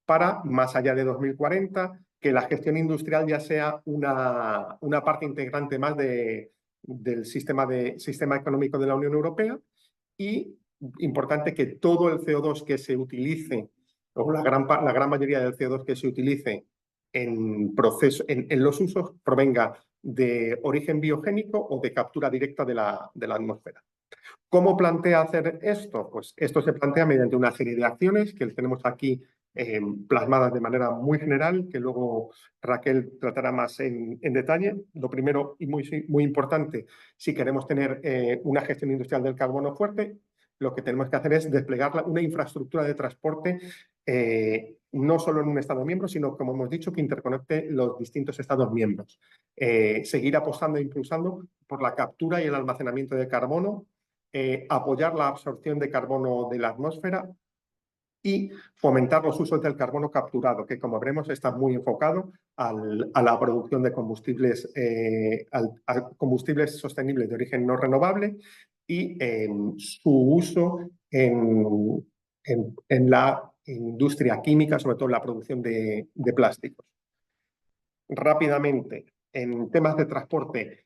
para, más allá de 2040, que la gestión industrial ya sea una parte integrante más del sistema económico de la Unión Europea. Y importante que todo el CO2 que se utilice, o la gran mayoría del CO2 que se utilice en los usos, provenga de origen biogénico o de captura directa de la atmósfera. ¿Cómo plantea hacer esto? Pues esto se plantea mediante una serie de acciones que tenemos aquí plasmadas de manera muy general, que luego Raquel tratará más en detalle. Lo primero y muy importante, si queremos tener una gestión industrial del carbono fuerte, lo que tenemos que hacer es desplegar una infraestructura de transporte no solo en un Estado miembro, sino, como hemos dicho, que interconecte los distintos Estados miembros. Seguir apostando e impulsando por la captura y el almacenamiento de carbono, apoyar la absorción de carbono de la atmósfera y fomentar los usos del carbono capturado, que como veremos está muy enfocado a la producción de combustibles, a combustibles sostenibles de origen no renovable y su uso en la industria química, sobre todo en la producción de plásticos. Rápidamente, en temas de transporte,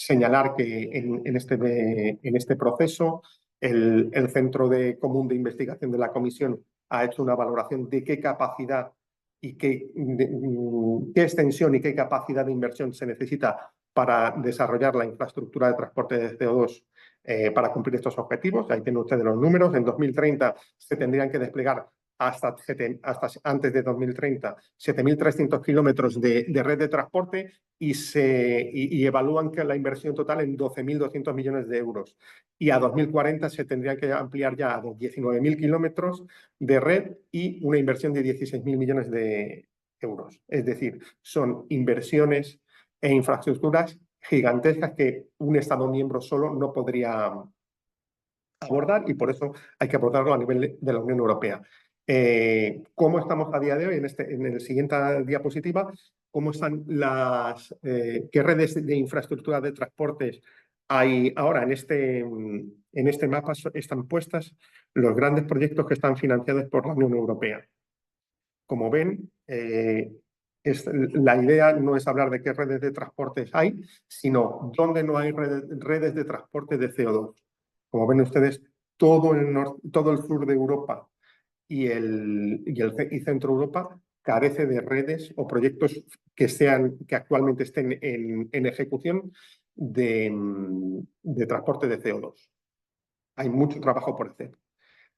señalar que en este proceso el Centro Común de Investigación de la Comisión ha hecho una valoración de qué capacidad y qué extensión y qué capacidad de inversión se necesita para desarrollar la infraestructura de transporte de CO2 para cumplir estos objetivos. Ahí tienen ustedes los números. En 2030 se tendrían que desplegar hasta antes de 2030, 7.300 kilómetros de red de transporte y evalúan que la inversión total en 12.200 millones de euros. Y a 2040 se tendría que ampliar ya a 19.000 kilómetros de red y una inversión de 16.000 millones de euros. Es decir, son inversiones e infraestructuras gigantescas que un Estado miembro solo no podría abordar y por eso hay que abordarlo a nivel de la Unión Europea. ¿Cómo estamos a día de hoy? En el siguiente diapositiva, ¿cómo están qué redes de infraestructura de transportes hay ahora? En este mapa están puestas los grandes proyectos que están financiados por la Unión Europea. Como ven, la idea no es hablar de qué redes de transportes hay, sino dónde no hay redes de transporte de CO2. Como ven ustedes, todo el sur de Europa y Centro Europa carece de redes o proyectos que actualmente estén en ejecución de transporte de CO2. Hay mucho trabajo por hacer.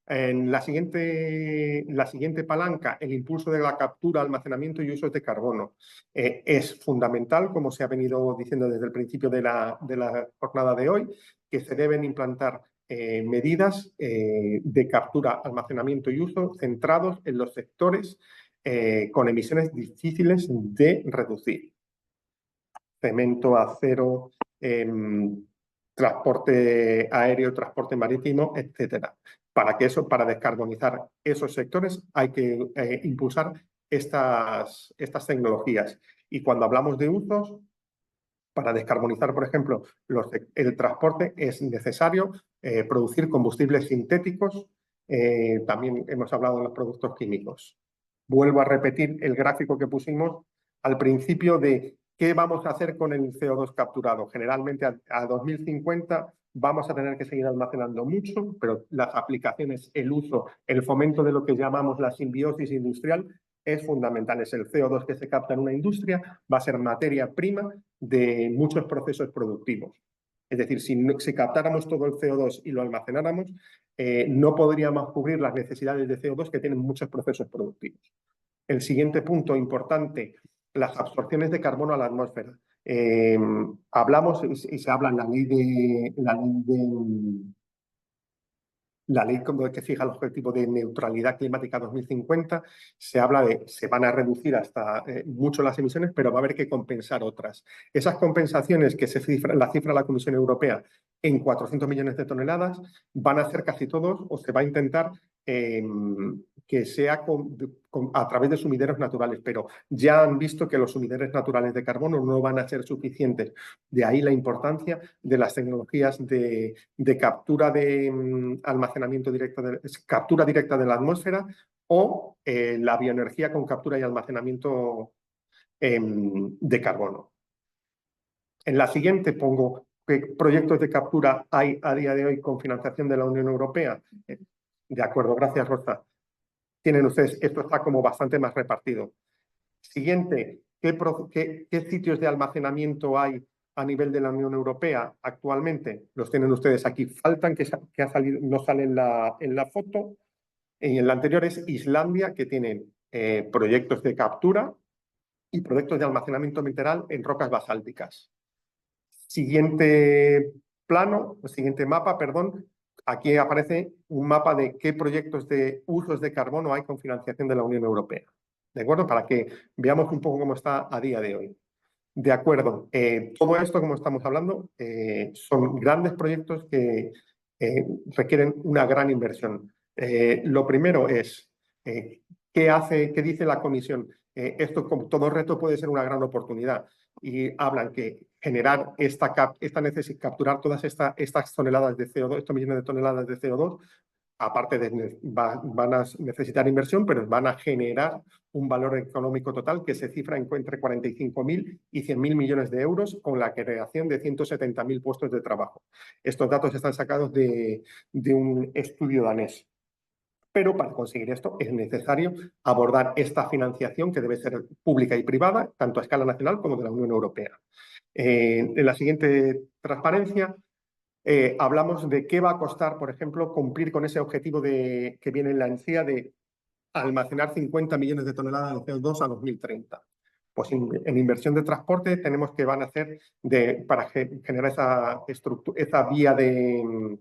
En la siguiente palanca, el impulso de la captura, almacenamiento y usos de carbono. Es fundamental, como se ha venido diciendo desde el principio de la jornada de hoy, que se deben implantar medidas de captura, almacenamiento y uso centrados en los sectores con emisiones difíciles de reducir. Cemento, acero, transporte aéreo, transporte marítimo, etcétera. Para descarbonizar esos sectores hay que impulsar estas tecnologías. Y cuando hablamos de usos, para descarbonizar, por ejemplo, el transporte es necesario producir combustibles sintéticos. También hemos hablado de los productos químicos. Vuelvo a repetir el gráfico que pusimos al principio de qué vamos a hacer con el CO2 capturado. Generalmente a 2050 vamos a tener que seguir almacenando mucho, pero las aplicaciones, el uso, el fomento de lo que llamamos la simbiosis industrial es fundamental. Es el CO2 que se capta en una industria, va a ser materia prima de muchos procesos productivos. Es decir, si captáramos todo el CO2 y lo almacenáramos, no podríamos cubrir las necesidades de CO2 que tienen muchos procesos productivos. El siguiente punto importante, las absorciones de carbono a la atmósfera. Hablamos y se habla en la ley la ley que fija el objetivo de neutralidad climática 2050, se habla de se van a reducir hasta mucho las emisiones, pero va a haber que compensar otras. Esas compensaciones que la cifra la Comisión Europea en 400 millones de toneladas, van a ser casi todos, o se va a intentar que sea a través de sumideros naturales, pero ya han visto que los sumideros naturales de carbono no van a ser suficientes. De ahí la importancia de las tecnologías de captura de almacenamiento directo, captura directa de la atmósfera, o la bioenergía con captura y almacenamiento de carbono. En la siguiente pongo qué proyectos de captura hay a día de hoy con financiación de la Unión Europea. De acuerdo, gracias, Rosa. Tienen ustedes, esto está como bastante más repartido. Siguiente, ¿qué sitios de almacenamiento hay a nivel de la Unión Europea actualmente? Los tienen ustedes aquí. Faltan, que ha salido, no sale en la foto. Y en la anterior es Islandia, que tiene proyectos de captura y proyectos de almacenamiento mineral en rocas basálticas. Siguiente mapa, perdón. Aquí aparece un mapa de qué proyectos de usos de carbono hay con financiación de la Unión Europea. ¿De acuerdo? Para que veamos un poco cómo está a día de hoy. De acuerdo. Todo esto, como estamos hablando, son grandes proyectos que requieren una gran inversión. Lo primero es, ¿qué dice la Comisión? Esto, como todo reto, puede ser una gran oportunidad. Y hablan que generar capturar todas estas toneladas de CO2, estos millones de toneladas de CO2, aparte de van a necesitar inversión, pero van a generar un valor económico total que se cifra entre 45.000 y 100.000 millones de euros, con la creación de 170.000 puestos de trabajo. Estos datos están sacados de un estudio danés. Pero para conseguir esto es necesario abordar esta financiación, que debe ser pública y privada, tanto a escala nacional como de la Unión Europea. En la siguiente transparencia hablamos de qué va a costar, por ejemplo, cumplir con ese objetivo que viene en la ENCIA de almacenar 50 millones de toneladas de CO2 a 2030. Pues en inversión de transporte tenemos que van a hacer para generar esa vía de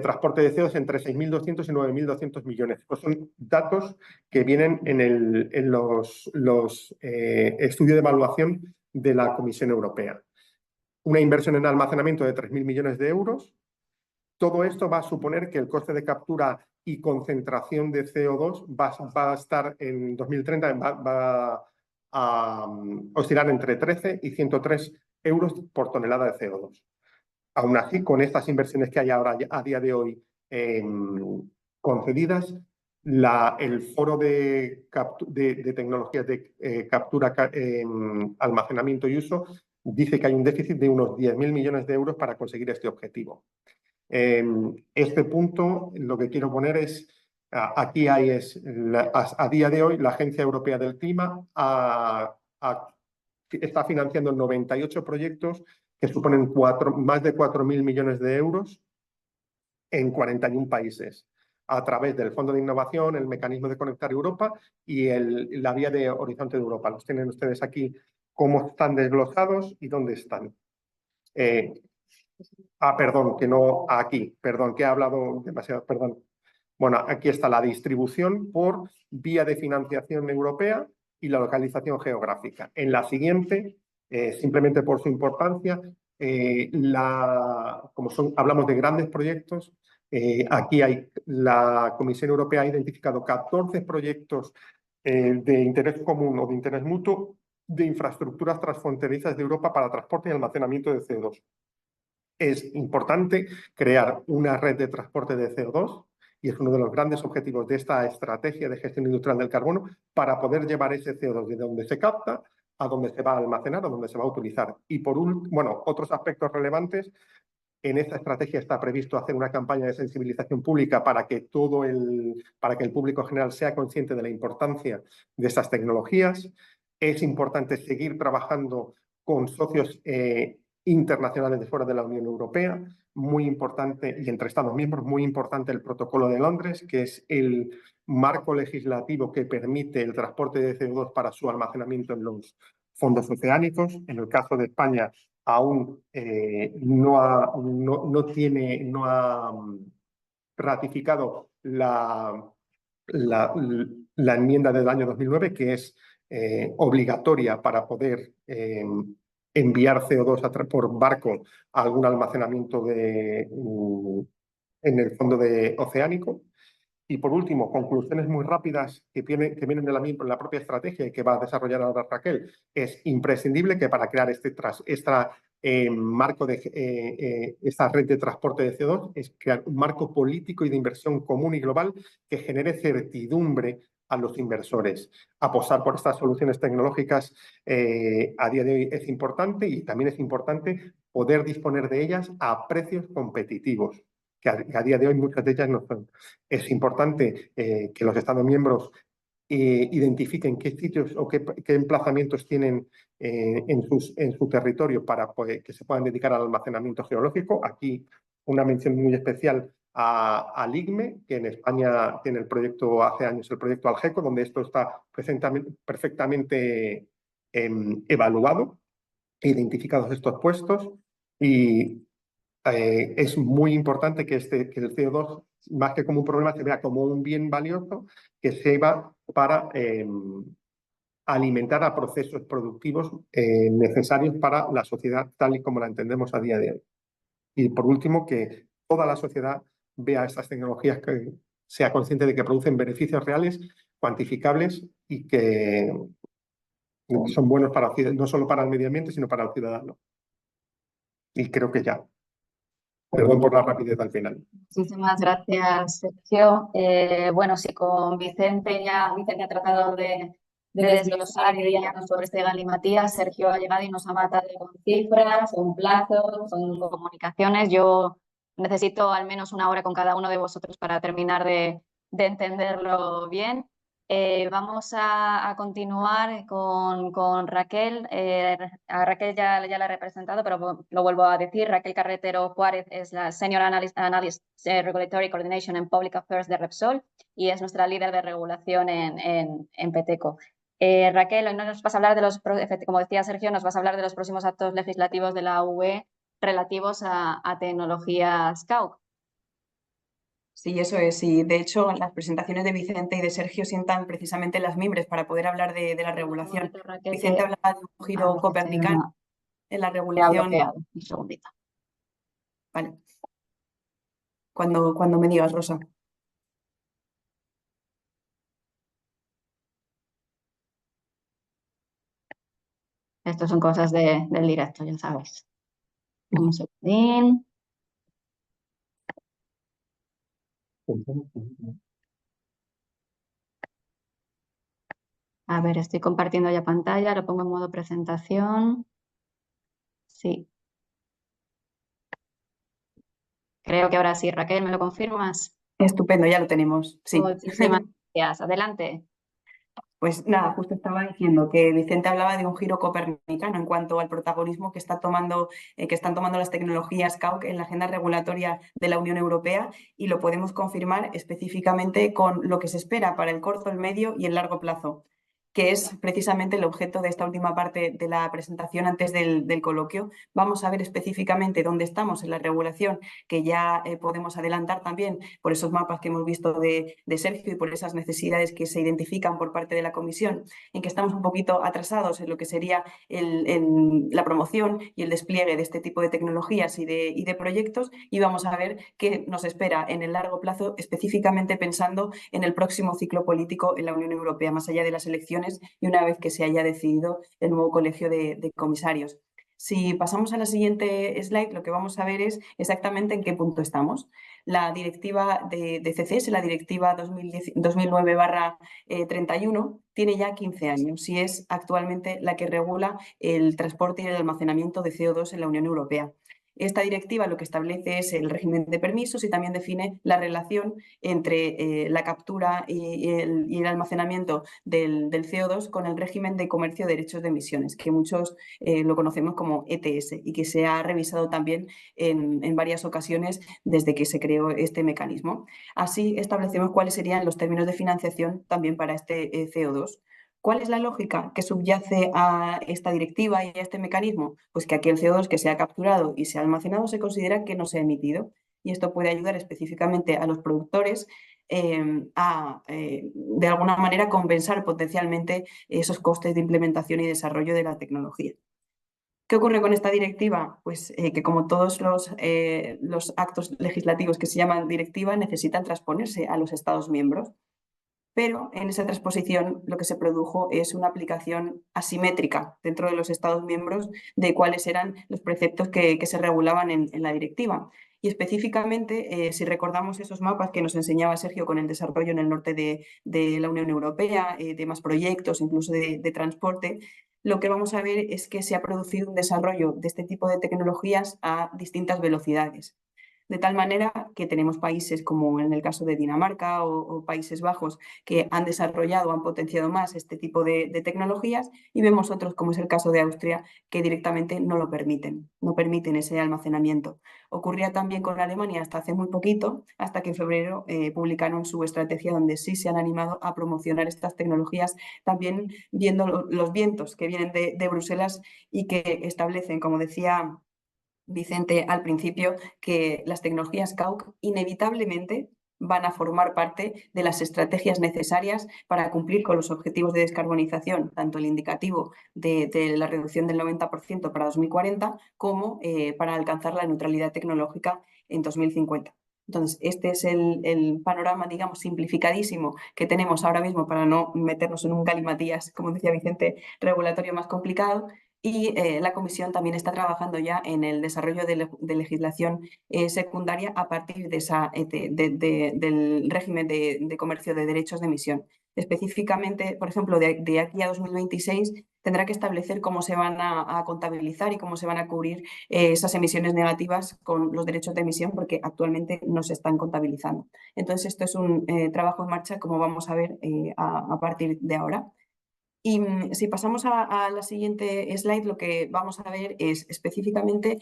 transporte de CO2 entre 6.200 y 9.200 millones. Pues son datos que vienen en los estudios de evaluación de la Comisión Europea. Una inversión en almacenamiento de 3.000 millones de euros. Todo esto va a suponer que el coste de captura y concentración de CO2 va a estar en 2030, va a oscilar entre 13 y 103 euros por tonelada de CO2. Aún así, con estas inversiones que hay ahora a día de hoy concedidas, el foro de tecnologías de captura, almacenamiento y uso dice que hay un déficit de unos 10.000 millones de euros para conseguir este objetivo. Este punto, lo que quiero poner es, aquí hay a día de hoy la Agencia Europea del Clima está financiando 98 proyectos que suponen más de 4.000 millones de euros en 41 países, a través del Fondo de Innovación, el Mecanismo de Conectar Europa y la vía de Horizonte de Europa. Los tienen ustedes aquí, cómo están desglosados y dónde están. Perdón, que no aquí, perdón, que he hablado demasiado, perdón. Bueno, aquí está la distribución por vía de financiación europea y la localización geográfica. En la siguiente, simplemente por su importancia, hablamos de grandes proyectos, aquí la Comisión Europea ha identificado 14 proyectos de interés común o de interés mutuo de infraestructuras transfronterizas de Europa para transporte y almacenamiento de CO2. Es importante crear una red de transporte de CO2 y es uno de los grandes objetivos de esta estrategia de gestión industrial del carbono, para poder llevar ese CO2 de donde se capta a donde se va a almacenar, a donde se va a utilizar. Y otros aspectos relevantes, en esta estrategia está previsto hacer una campaña de sensibilización pública para que el público general sea consciente de la importancia de estas tecnologías. Es importante seguir trabajando con socios internacionales de fuera de la Unión Europea, muy importante, y entre Estados miembros, muy importante el Protocolo de Londres, que es el marco legislativo que permite el transporte de CO2 para su almacenamiento en los fondos oceánicos. En el caso de España, aún no ha ratificado la enmienda del año 2009, que es obligatoria para poder enviar CO2 por barco a algún almacenamiento en el fondo oceánico. Y por último, conclusiones muy rápidas que vienen de la propia estrategia y que va a desarrollar ahora Raquel. Es imprescindible que para crear esta red de transporte de CO2 es crear un marco político y de inversión común y global que genere certidumbre a los inversores. Apostar por estas soluciones tecnológicas a día de hoy es importante, y también es importante poder disponer de ellas a precios competitivos, que a día de hoy muchas de ellas no son. Es importante que los Estados miembros identifiquen qué sitios o qué emplazamientos tienen en su territorio para que se puedan dedicar al almacenamiento geológico. Aquí una mención muy especial al IGME, que en España tiene el proyecto, hace años, el proyecto Algeco, donde esto está perfectamente evaluado, identificados estos puestos, y es muy importante que el CO2, más que como un problema, se vea como un bien valioso que se va para alimentar a procesos productivos necesarios para la sociedad tal y como la entendemos a día de hoy. Y por último, que toda la sociedad vea estas tecnologías, que sea consciente de que producen beneficios reales, cuantificables, y que son buenos no solo para el medio ambiente, sino para el ciudadano. Y creo que ya. Perdón por la rapidez al final. Muchísimas gracias, Sergio. Bueno, sí, con Vicente ha tratado de desglosar y de guiarnos sobre este galimatías. Sergio ha llegado y nos ha matado con cifras, con plazos, con comunicaciones. Yo necesito al menos una hora con cada uno de vosotros para terminar de entenderlo bien. Vamos a continuar con Raquel. A Raquel ya la he representado, pero lo vuelvo a decir. Raquel Carretero Juárez es la Senior Analyst Regulatory Coordination and Public Affairs de Repsol y es nuestra líder de regulación en Peteco. Raquel, hoy nos vas a hablar como decía Sergio, nos vas a hablar de los próximos actos legislativos de la UE relativos a tecnologías CAUC. Sí, eso es. Y de hecho, las presentaciones de Vicente y de Sergio sientan precisamente las mimbres para poder hablar de la regulación. Raquel, Vicente hablaba de un giro copernicano en la regulación. Un segundito. Vale. Cuando me digas, Rosa. Estas son cosas del directo, ya sabes. Un segundín. A ver, estoy compartiendo ya pantalla, lo pongo en modo presentación. Sí. Creo que ahora sí. Raquel, ¿me lo confirmas? Estupendo, ya lo tenemos. Sí. Muchísimas gracias. Adelante. Pues nada, justo estaba diciendo que Vicente hablaba de un giro copernicano en cuanto al protagonismo que están tomando las tecnologías CAUC en la agenda regulatoria de la Unión Europea, y lo podemos confirmar específicamente con lo que se espera para el corto, el medio y el largo plazo, que es precisamente el objeto de esta última parte de la presentación antes del coloquio. Vamos a ver específicamente dónde estamos en la regulación, que ya podemos adelantar también por esos mapas que hemos visto de Sergio y por esas necesidades que se identifican por parte de la Comisión, en que estamos un poquito atrasados en lo que sería la promoción y el despliegue de este tipo de tecnologías y de proyectos, y vamos a ver qué nos espera en el largo plazo, específicamente pensando en el próximo ciclo político en la Unión Europea, más allá de las elecciones y una vez que se haya decidido el nuevo colegio de comisarios. Si pasamos a la siguiente slide, lo que vamos a ver es exactamente en qué punto estamos. La directiva de CCS, la directiva 2009/31, tiene ya 15 años y es actualmente la que regula el transporte y el almacenamiento de CO2 en la Unión Europea. Esta directiva lo que establece es el régimen de permisos y también define la relación entre la captura y el almacenamiento del CO2 con el régimen de comercio de derechos de emisiones, que muchos lo conocemos como ETS y que se ha revisado también en varias ocasiones desde que se creó este mecanismo. Así establecemos cuáles serían los términos de financiación también para este CO2. ¿Cuál es la lógica que subyace a esta directiva y a este mecanismo? Pues que aquel CO2 que se ha capturado y se ha almacenado se considera que no se ha emitido, y esto puede ayudar específicamente a los productores a, de alguna manera, compensar potencialmente esos costes de implementación y desarrollo de la tecnología. ¿Qué ocurre con esta directiva? Pues que como todos los actos legislativos que se llaman directiva necesitan transponerse a los Estados miembros, pero en esa transposición lo que se produjo es una aplicación asimétrica dentro de los Estados miembros de cuáles eran los preceptos que se regulaban en la directiva. Y específicamente, si recordamos esos mapas que nos enseñaba Sergio con el desarrollo en el norte de la Unión Europea, de más proyectos, incluso de transporte, lo que vamos a ver es que se ha producido un desarrollo de este tipo de tecnologías a distintas velocidades. De tal manera que tenemos países como en el caso de Dinamarca o Países Bajos que han desarrollado, han potenciado más este tipo de tecnologías, y vemos otros, como es el caso de Austria, que directamente no lo permiten, no permiten ese almacenamiento. Ocurría también con Alemania hasta hace muy poquito, hasta que en febrero publicaron su estrategia donde sí se han animado a promocionar estas tecnologías, también viendo los vientos que vienen de Bruselas y que establecen, como decía Vicente al principio, que las tecnologías CAUC inevitablemente van a formar parte de las estrategias necesarias para cumplir con los objetivos de descarbonización, tanto el indicativo de la reducción del 90% para 2040 como para alcanzar la neutralidad tecnológica en 2050. Entonces, este es el panorama, digamos, simplificadísimo que tenemos ahora mismo para no meternos en un galimatías, como decía Vicente, regulatorio más complicado. Y la Comisión también está trabajando ya en el desarrollo de legislación secundaria a partir del régimen de comercio de derechos de emisión. Específicamente, por ejemplo, de aquí a 2026 tendrá que establecer cómo se van a contabilizar y cómo se van a cubrir esas emisiones negativas con los derechos de emisión, porque actualmente no se están contabilizando. Entonces, esto es un trabajo en marcha, como vamos a ver a partir de ahora. Y si pasamos a la siguiente slide, lo que vamos a ver es específicamente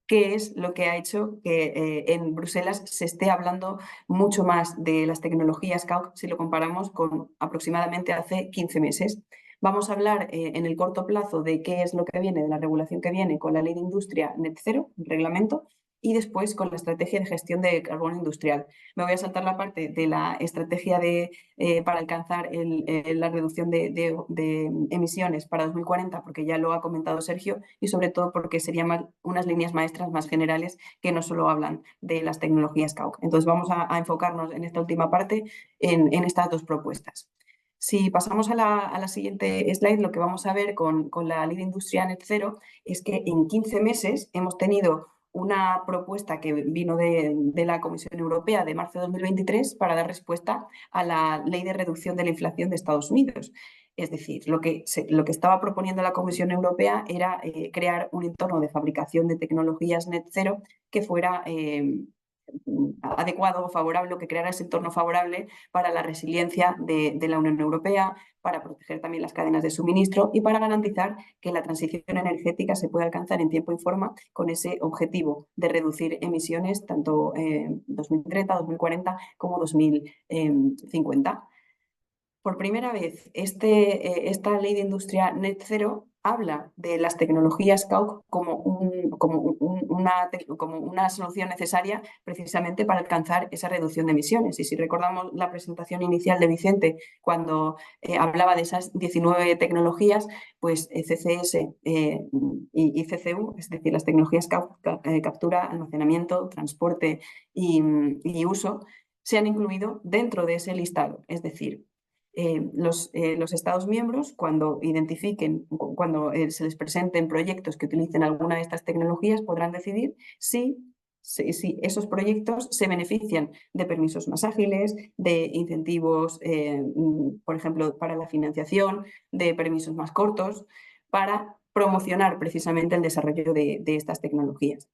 qué es lo que ha hecho que en Bruselas se esté hablando mucho más de las tecnologías CAUC si lo comparamos con aproximadamente hace 15 meses. Vamos a hablar en el corto plazo de qué es lo que viene, de la regulación que viene con la Ley de Industria Net Zero, el reglamento, y después con la estrategia de gestión de carbono industrial. Me voy a saltar la parte de la estrategia para alcanzar la reducción de emisiones para 2040, porque ya lo ha comentado Sergio, y sobre todo porque serían unas líneas maestras más generales que no solo hablan de las tecnologías CAUC. Entonces vamos a enfocarnos en esta última parte en estas dos propuestas. Si pasamos a la siguiente slide, lo que vamos a ver con la Ley de Industria Net Zero es que en 15 meses hemos tenido una propuesta que vino de la Comisión Europea de marzo de 2023 para dar respuesta a la Ley de Reducción de la Inflación de Estados Unidos. Es decir, lo que estaba proponiendo la Comisión Europea era crear un entorno de fabricación de tecnologías net zero que fuera adecuado o favorable, o que creara ese entorno favorable para la resiliencia de la Unión Europea, para proteger también las cadenas de suministro y para garantizar que la transición energética se pueda alcanzar en tiempo y forma con ese objetivo de reducir emisiones tanto 2030, 2040 como 2050. Por primera vez, esta Ley de Industria Net Zero habla de las tecnologías CAUC como una solución necesaria precisamente para alcanzar esa reducción de emisiones. Y si recordamos la presentación inicial de Vicente, cuando hablaba de esas 19 tecnologías, pues CCS y CCU, es decir, las tecnologías CAUC, captura, almacenamiento, transporte y uso, se han incluido dentro de ese listado. Es decir, los Estados miembros, cuando identifiquen, cuando se les presenten proyectos que utilicen alguna de estas tecnologías, podrán decidir si esos proyectos se benefician de permisos más ágiles, de incentivos, por ejemplo, para la financiación, de permisos más cortos, para promocionar precisamente el desarrollo de estas tecnologías.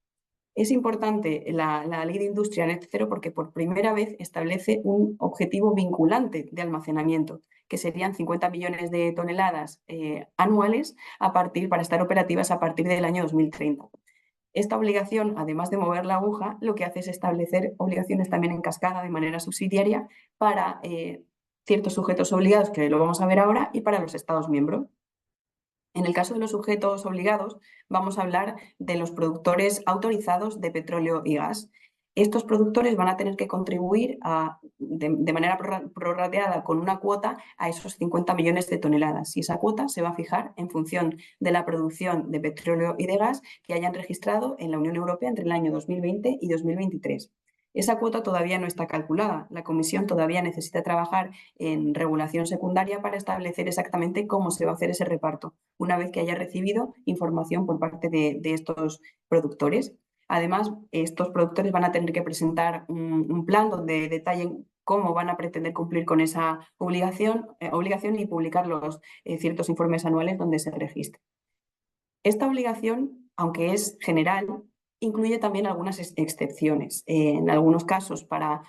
Es importante la Ley de Industria Net Zero porque por primera vez establece un objetivo vinculante de almacenamiento, que serían 50 millones de toneladas anuales para estar operativas a partir del año 2030. Esta obligación, además de mover la aguja, lo que hace es establecer obligaciones también en cascada de manera subsidiaria para ciertos sujetos obligados, que lo vamos a ver ahora, y para los Estados miembros. En el caso de los sujetos obligados, vamos a hablar de los productores autorizados de petróleo y gas. estos productores van a tener que contribuir de manera prorrateada con una cuota a esos 50 millones de toneladas. Y esa cuota se va a fijar en función de la producción de petróleo y de gas que hayan registrado en la Unión Europea entre el año 2020 y 2023. Esa cuota todavía no está calculada. La Comisión todavía necesita trabajar en regulación secundaria para establecer exactamente cómo se va a hacer ese reparto, una vez que haya recibido información por parte de estos productores. Además, estos productores van a tener que presentar un plan donde detallen cómo van a pretender cumplir con esa obligación y publicar los ciertos informes anuales donde se registre. Esta obligación, aunque es general, incluye también algunas excepciones. En algunos casos, para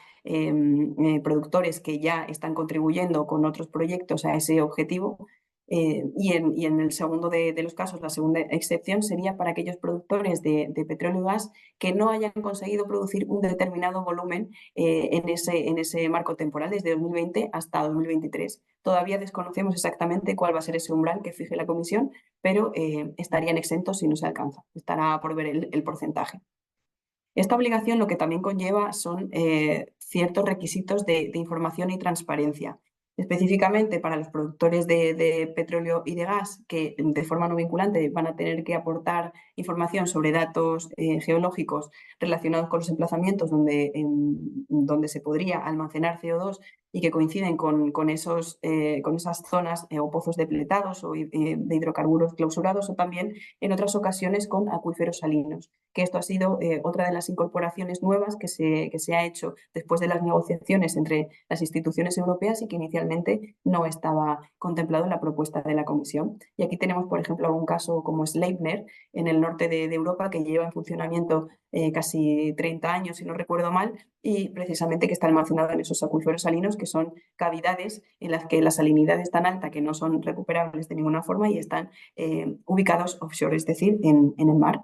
productores que ya están contribuyendo con otros proyectos a ese objetivo, y en el segundo de los casos, la segunda excepción sería para aquellos productores de petróleo y gas que no hayan conseguido producir un determinado volumen en ese marco temporal, desde 2020 hasta 2023. Todavía desconocemos exactamente cuál va a ser ese umbral que fije la Comisión, pero estarían exentos si no se alcanza. Estará por ver el porcentaje. Esta obligación lo que también conlleva son ciertos requisitos de información y transparencia. Específicamente para los productores de petróleo y de gas, que de forma no vinculante van a tener que aportar información sobre datos geológicos relacionados con los emplazamientos donde se podría almacenar CO2 y que coinciden con esas zonas o pozos depletados o de hidrocarburos clausurados, o también en otras ocasiones con acuíferos salinos, que esto ha sido otra de las incorporaciones nuevas que se ha hecho después de las negociaciones entre las instituciones europeas y que inicialmente no estaba contemplado en la propuesta de la Comisión. Y aquí tenemos, por ejemplo, algún caso como Sleipner, en el norte de Europa, que lleva en funcionamiento casi 30 años, si no recuerdo mal, y precisamente que está almacenado en esos acuíferos salinos, que son cavidades en las que la salinidad es tan alta que no son recuperables de ninguna forma y están ubicados offshore, es decir, en el mar.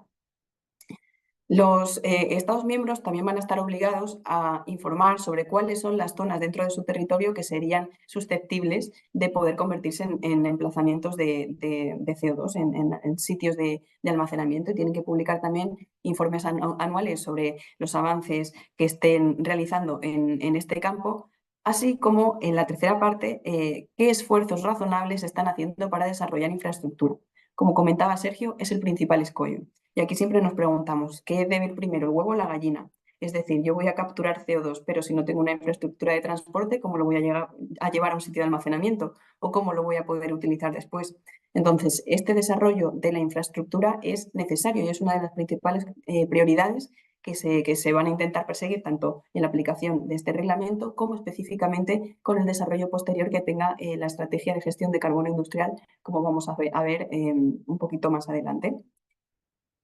Los Estados miembros también van a estar obligados a informar sobre cuáles son las zonas dentro de su territorio que serían susceptibles de poder convertirse en emplazamientos de CO2, en sitios de almacenamiento, y tienen que publicar también informes anuales sobre los avances que estén realizando en este campo, así como, en la tercera parte, qué esfuerzos razonables están haciendo para desarrollar infraestructura. Como comentaba Sergio, es el principal escollo. Y aquí siempre nos preguntamos, ¿qué debe ir primero, el huevo o la gallina? Es decir, yo voy a capturar CO2, pero si no tengo una infraestructura de transporte, ¿cómo lo voy a llevar a un sitio de almacenamiento? ¿O cómo lo voy a poder utilizar después? Entonces, este desarrollo de la infraestructura es necesario y es una de las principales prioridades que se van a intentar perseguir tanto en la aplicación de este reglamento como específicamente con el desarrollo posterior que tenga la estrategia de gestión de carbono industrial, como vamos a ver un poquito más adelante.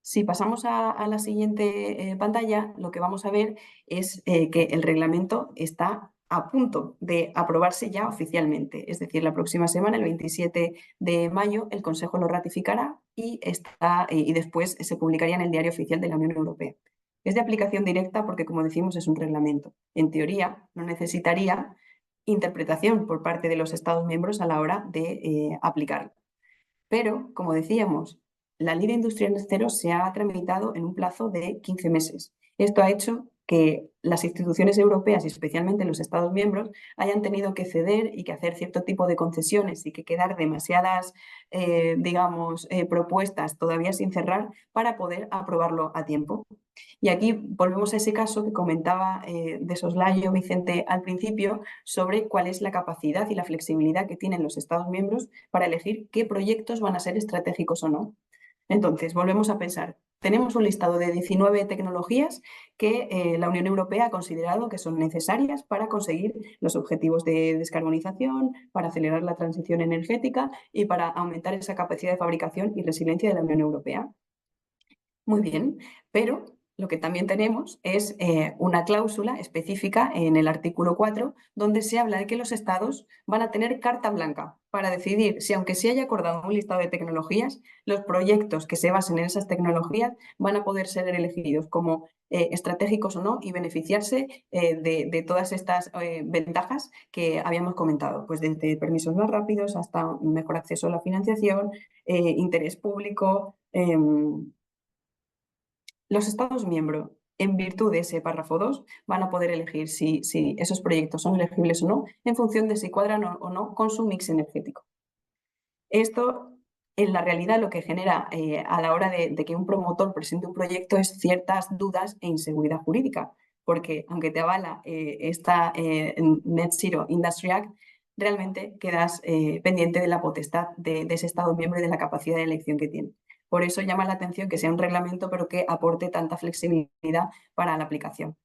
Si pasamos a la siguiente pantalla, lo que vamos a ver es que el reglamento está a punto de aprobarse ya oficialmente. Es decir, la próxima semana, el 27 de mayo, el Consejo lo ratificará y después se publicaría en el Diario Oficial de la Unión Europea. Es de aplicación directa porque, como decimos, es un reglamento. En teoría, no necesitaría interpretación por parte de los Estados miembros a la hora de aplicarlo. Pero, como decíamos, la Ley de Industrias Cero se ha tramitado en un plazo de 15 meses. Esto ha hecho que las instituciones europeas y especialmente los Estados miembros hayan tenido que ceder y que hacer cierto tipo de concesiones y que quedar demasiadas, propuestas todavía sin cerrar para poder aprobarlo a tiempo. Y aquí volvemos a ese caso que comentaba de soslayo Vicente al principio, sobre cuál es la capacidad y la flexibilidad que tienen los Estados miembros para elegir qué proyectos van a ser estratégicos o no. Entonces, volvemos a pensar. Tenemos un listado de 19 tecnologías que la Unión Europea ha considerado que son necesarias para conseguir los objetivos de descarbonización, para acelerar la transición energética y para aumentar esa capacidad de fabricación y resiliencia de la Unión Europea. Muy bien, pero lo que también tenemos es una cláusula específica en el artículo 4, donde se habla de que los Estados van a tener carta blanca para decidir si, aunque se haya acordado un listado de tecnologías, los proyectos que se basen en esas tecnologías van a poder ser elegidos como estratégicos o no y beneficiarse de todas estas ventajas que habíamos comentado, pues desde permisos más rápidos hasta un mejor acceso a la financiación, interés público. Los Estados miembros en virtud de ese párrafo 2, van a poder elegir si esos proyectos son elegibles o no, en función de si cuadran o no con su mix energético. Esto, en la realidad, lo que genera a la hora de que un promotor presente un proyecto es ciertas dudas e inseguridad jurídica, porque aunque te avala esta Net Zero Industry Act, realmente quedas pendiente de la potestad de ese Estado miembro y de la capacidad de elección que tiene. Por eso llama la atención que sea un reglamento, pero que aporte tanta flexibilidad para la aplicación.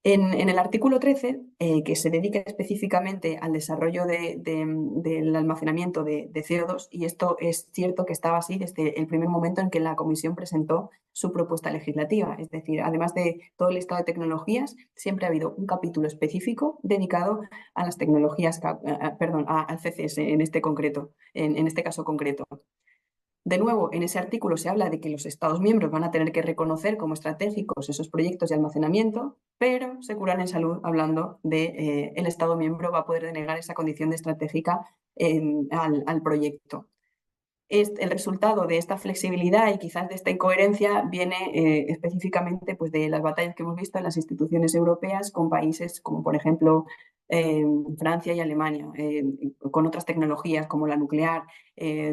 En el artículo 13, que se dedica específicamente al desarrollo del almacenamiento de CO2, y esto es cierto que estaba así desde el primer momento en que la Comisión presentó su propuesta legislativa. Es decir, además de todo el listado de tecnologías, siempre ha habido un capítulo específico dedicado a las tecnologías, al CCS en este caso concreto. De nuevo, en ese artículo se habla de que los Estados miembros van a tener que reconocer como estratégicos esos proyectos de almacenamiento, pero se curan en salud hablando de el Estado miembro va a poder denegar esa condición de estratégica al proyecto. El resultado de esta flexibilidad y quizás de esta incoherencia viene específicamente pues, de las batallas que hemos visto en las instituciones europeas con países como, por ejemplo, Francia y Alemania, con otras tecnologías como la nuclear.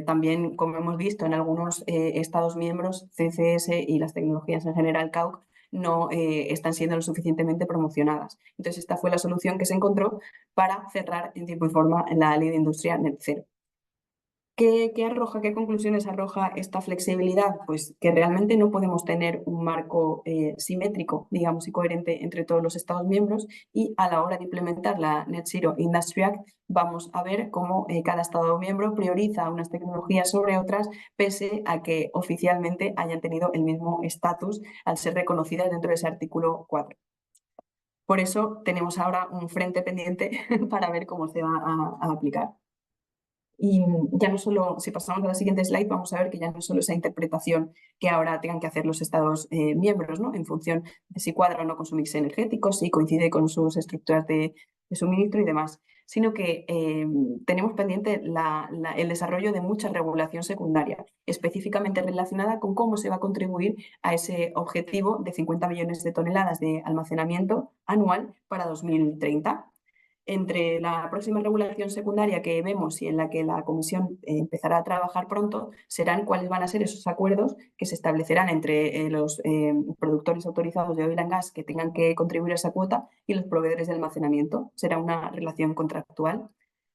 También, como hemos visto en algunos Estados miembros, CCS y las tecnologías en general CAUC no están siendo lo suficientemente promocionadas. Entonces, esta fue la solución que se encontró para cerrar en tiempo y forma la Ley de Industria Net Zero. ¿Qué conclusiones arroja esta flexibilidad? Pues que realmente no podemos tener un marco simétrico, digamos, y coherente entre todos los Estados miembros, y a la hora de implementar la Net Zero Industry Act vamos a ver cómo cada Estado miembro prioriza unas tecnologías sobre otras, pese a que oficialmente hayan tenido el mismo estatus al ser reconocidas dentro de ese artículo 4. Por eso tenemos ahora un frente pendiente para ver cómo se va a aplicar. Y ya no solo, si pasamos a la siguiente slide, vamos a ver que ya no es solo esa interpretación que ahora tengan que hacer los Estados miembros, ¿no? En función de si cuadra o no con su mix energético, si coincide con sus estructuras de suministro y demás, sino que tenemos pendiente el desarrollo de mucha regulación secundaria, específicamente relacionada con cómo se va a contribuir a ese objetivo de 50 millones de toneladas de almacenamiento anual para 2030. Entre la próxima regulación secundaria que vemos y en la que la Comisión empezará a trabajar pronto, serán cuáles van a ser esos acuerdos que se establecerán entre los productores autorizados de oil and gas que tengan que contribuir a esa cuota y los proveedores de almacenamiento. Será una relación contractual.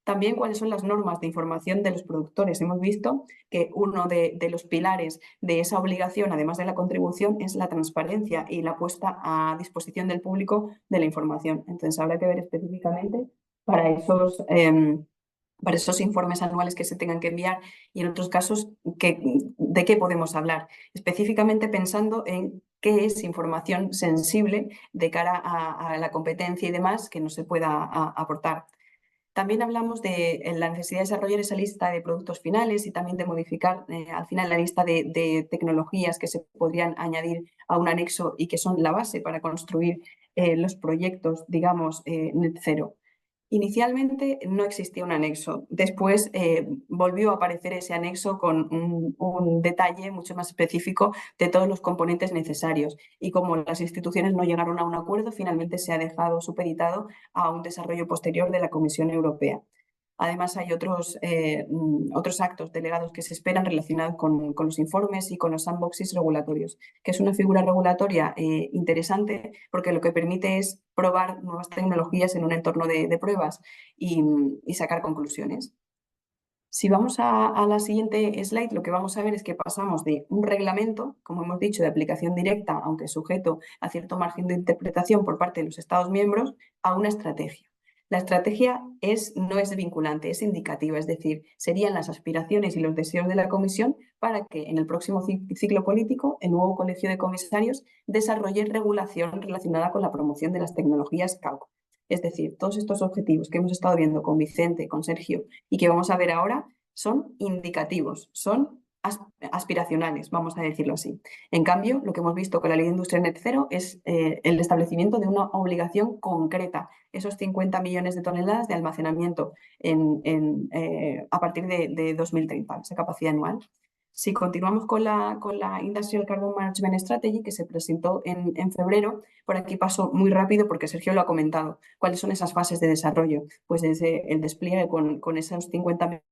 También cuáles son las normas de información de los productores. Hemos visto que uno de los pilares de esa obligación, además de la contribución, es la transparencia y la puesta a disposición del público de la información. Entonces habrá que ver específicamente para esos informes anuales que se tengan que enviar y en otros casos de qué podemos hablar, específicamente pensando en qué es información sensible de cara a la competencia y demás que no se pueda aportar. También hablamos de la necesidad de desarrollar esa lista de productos finales y también de modificar al final la lista de tecnologías que se podrían añadir a un anexo y que son la base para construir los proyectos, digamos, net cero. Inicialmente no existía un anexo, después volvió a aparecer ese anexo con un detalle mucho más específico de todos los componentes necesarios y como las instituciones no llegaron a un acuerdo, finalmente se ha dejado supeditado a un desarrollo posterior de la Comisión Europea. Además, hay otros actos delegados que se esperan relacionados con los informes y con los sandboxes regulatorios, que es una figura regulatoria interesante porque lo que permite es probar nuevas tecnologías en un entorno de pruebas y sacar conclusiones. Si vamos a la siguiente slide, lo que vamos a ver es que pasamos de un reglamento, como hemos dicho, de aplicación directa, aunque sujeto a cierto margen de interpretación por parte de los Estados miembros, a una estrategia. La estrategia no es vinculante, es indicativa, es decir, serían las aspiraciones y los deseos de la Comisión para que en el próximo ciclo político el nuevo Colegio de Comisarios desarrolle regulación relacionada con la promoción de las tecnologías CAUC. Es decir, todos estos objetivos que hemos estado viendo con Vicente, con Sergio y que vamos a ver ahora son indicativos, son aspiracionales, vamos a decirlo así. En cambio, lo que hemos visto con la Ley de Industria Net Zero es el establecimiento de una obligación concreta, esos 50 millones de toneladas de almacenamiento a partir de 2030, esa capacidad anual. Si continuamos con la Industrial Carbon Management Strategy, que se presentó en febrero, por aquí paso muy rápido porque Sergio lo ha comentado. ¿Cuáles son esas fases de desarrollo? Pues desde el despliegue con esos 50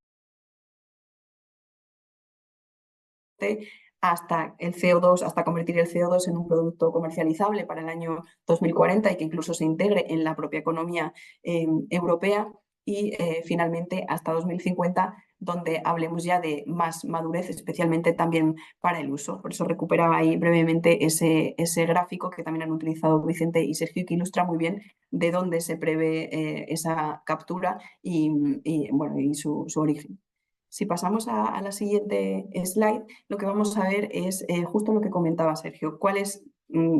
hasta el CO2, hasta convertir el CO2 en un producto comercializable para el año 2040 y que incluso se integre en la propia economía europea. Y finalmente hasta 2050, donde hablemos ya de más madurez, especialmente también para el uso. Por eso recuperaba ahí brevemente ese gráfico que también han utilizado Vicente y Sergio, que ilustra muy bien de dónde se prevé esa captura y su origen. Si pasamos a la siguiente slide, lo que vamos a ver es justo lo que comentaba Sergio, cuáles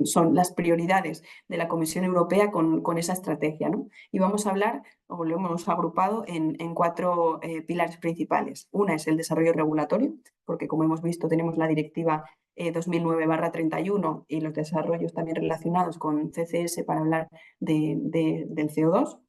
son las prioridades de la Comisión Europea con esa estrategia, ¿no? Y vamos a hablar, o lo hemos agrupado en 4 pilares principales. Una es el desarrollo regulatorio, porque como hemos visto tenemos la directiva 2009/31 y los desarrollos también relacionados con CCS para hablar del CO2.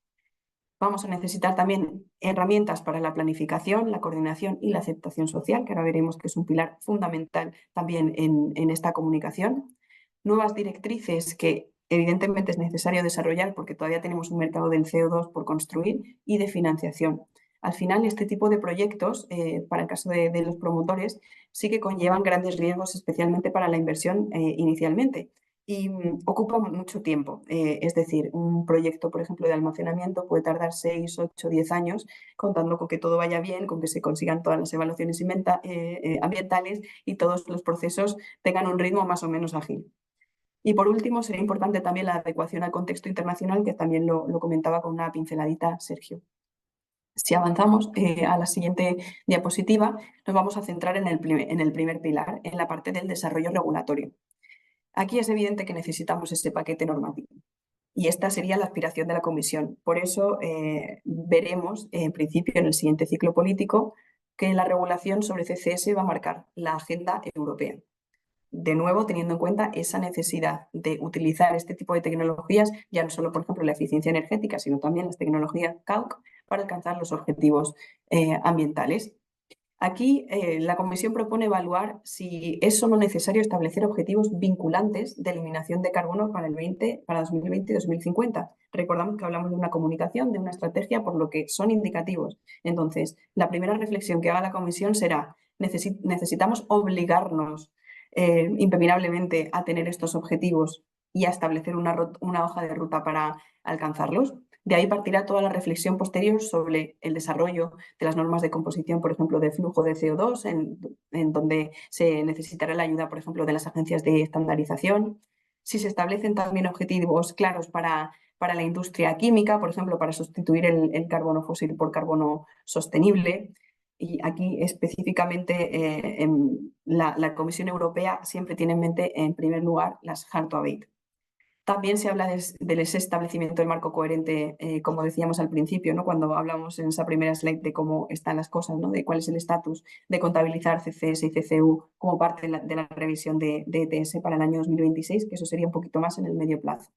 Vamos a necesitar también herramientas para la planificación, la coordinación y la aceptación social, que ahora veremos que es un pilar fundamental también en esta comunicación. Nuevas directrices que evidentemente es necesario desarrollar porque todavía tenemos un mercado del CO2 por construir y de financiación. Al final, este tipo de proyectos, para el caso de los promotores, sí que conllevan grandes riesgos, especialmente para la inversión inicialmente. Y ocupa mucho tiempo. Es decir, un proyecto, por ejemplo, de almacenamiento puede tardar 6, 8, 10 años, contando con que todo vaya bien, con que se consigan todas las evaluaciones ambientales y todos los procesos tengan un ritmo más o menos ágil. Y por último, sería importante también la adecuación al contexto internacional, que también lo comentaba con una pinceladita Sergio. Si avanzamos a la siguiente diapositiva, nos vamos a centrar en el primer pilar, en la parte del desarrollo regulatorio. Aquí es evidente que necesitamos este paquete normativo y esta sería la aspiración de la Comisión. Por eso veremos, en principio, en el siguiente ciclo político, que la regulación sobre CCS va a marcar la agenda europea. De nuevo, teniendo en cuenta esa necesidad de utilizar este tipo de tecnologías, ya no solo, por ejemplo, la eficiencia energética, sino también las tecnologías CAUC para alcanzar los objetivos ambientales. Aquí la Comisión propone evaluar si es solo necesario establecer objetivos vinculantes de eliminación de carbono para 2020 y 2050. Recordamos que hablamos de una comunicación, de una estrategia, por lo que son indicativos. Entonces, la primera reflexión que haga la Comisión será: necesitamos obligarnos impepinablemente a tener estos objetivos y a establecer una hoja de ruta para alcanzarlos. De ahí partirá toda la reflexión posterior sobre el desarrollo de las normas de composición, por ejemplo, de flujo de CO2, en donde se necesitará la ayuda, por ejemplo, de las agencias de estandarización. Si se establecen también objetivos claros para la industria química, por ejemplo, para sustituir el carbono fósil por carbono sostenible. Y aquí específicamente la Comisión Europea siempre tiene en mente, en primer lugar, las hard to abate. También se habla del establecimiento del marco coherente, como decíamos al principio, ¿no? Cuando hablamos en esa primera slide de cómo están las cosas, ¿no? De cuál es el estatus de contabilizar CCS y CCU como parte de la revisión de ETS para el año 2026, que eso sería un poquito más en el medio plazo.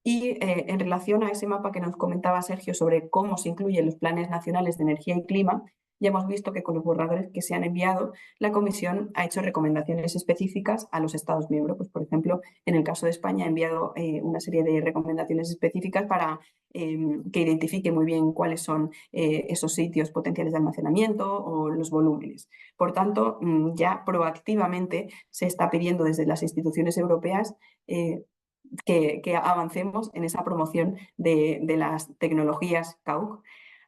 Y en relación a ese mapa que nos comentaba Sergio sobre cómo se incluyen los planes nacionales de energía y clima, ya hemos visto que con los borradores que se han enviado, la Comisión ha hecho recomendaciones específicas a los Estados miembros. Pues, por ejemplo, en el caso de España ha enviado una serie de recomendaciones específicas para que identifique muy bien cuáles son esos sitios potenciales de almacenamiento o los volúmenes. Por tanto, ya proactivamente se está pidiendo desde las instituciones europeas que avancemos en esa promoción de las tecnologías CAUC.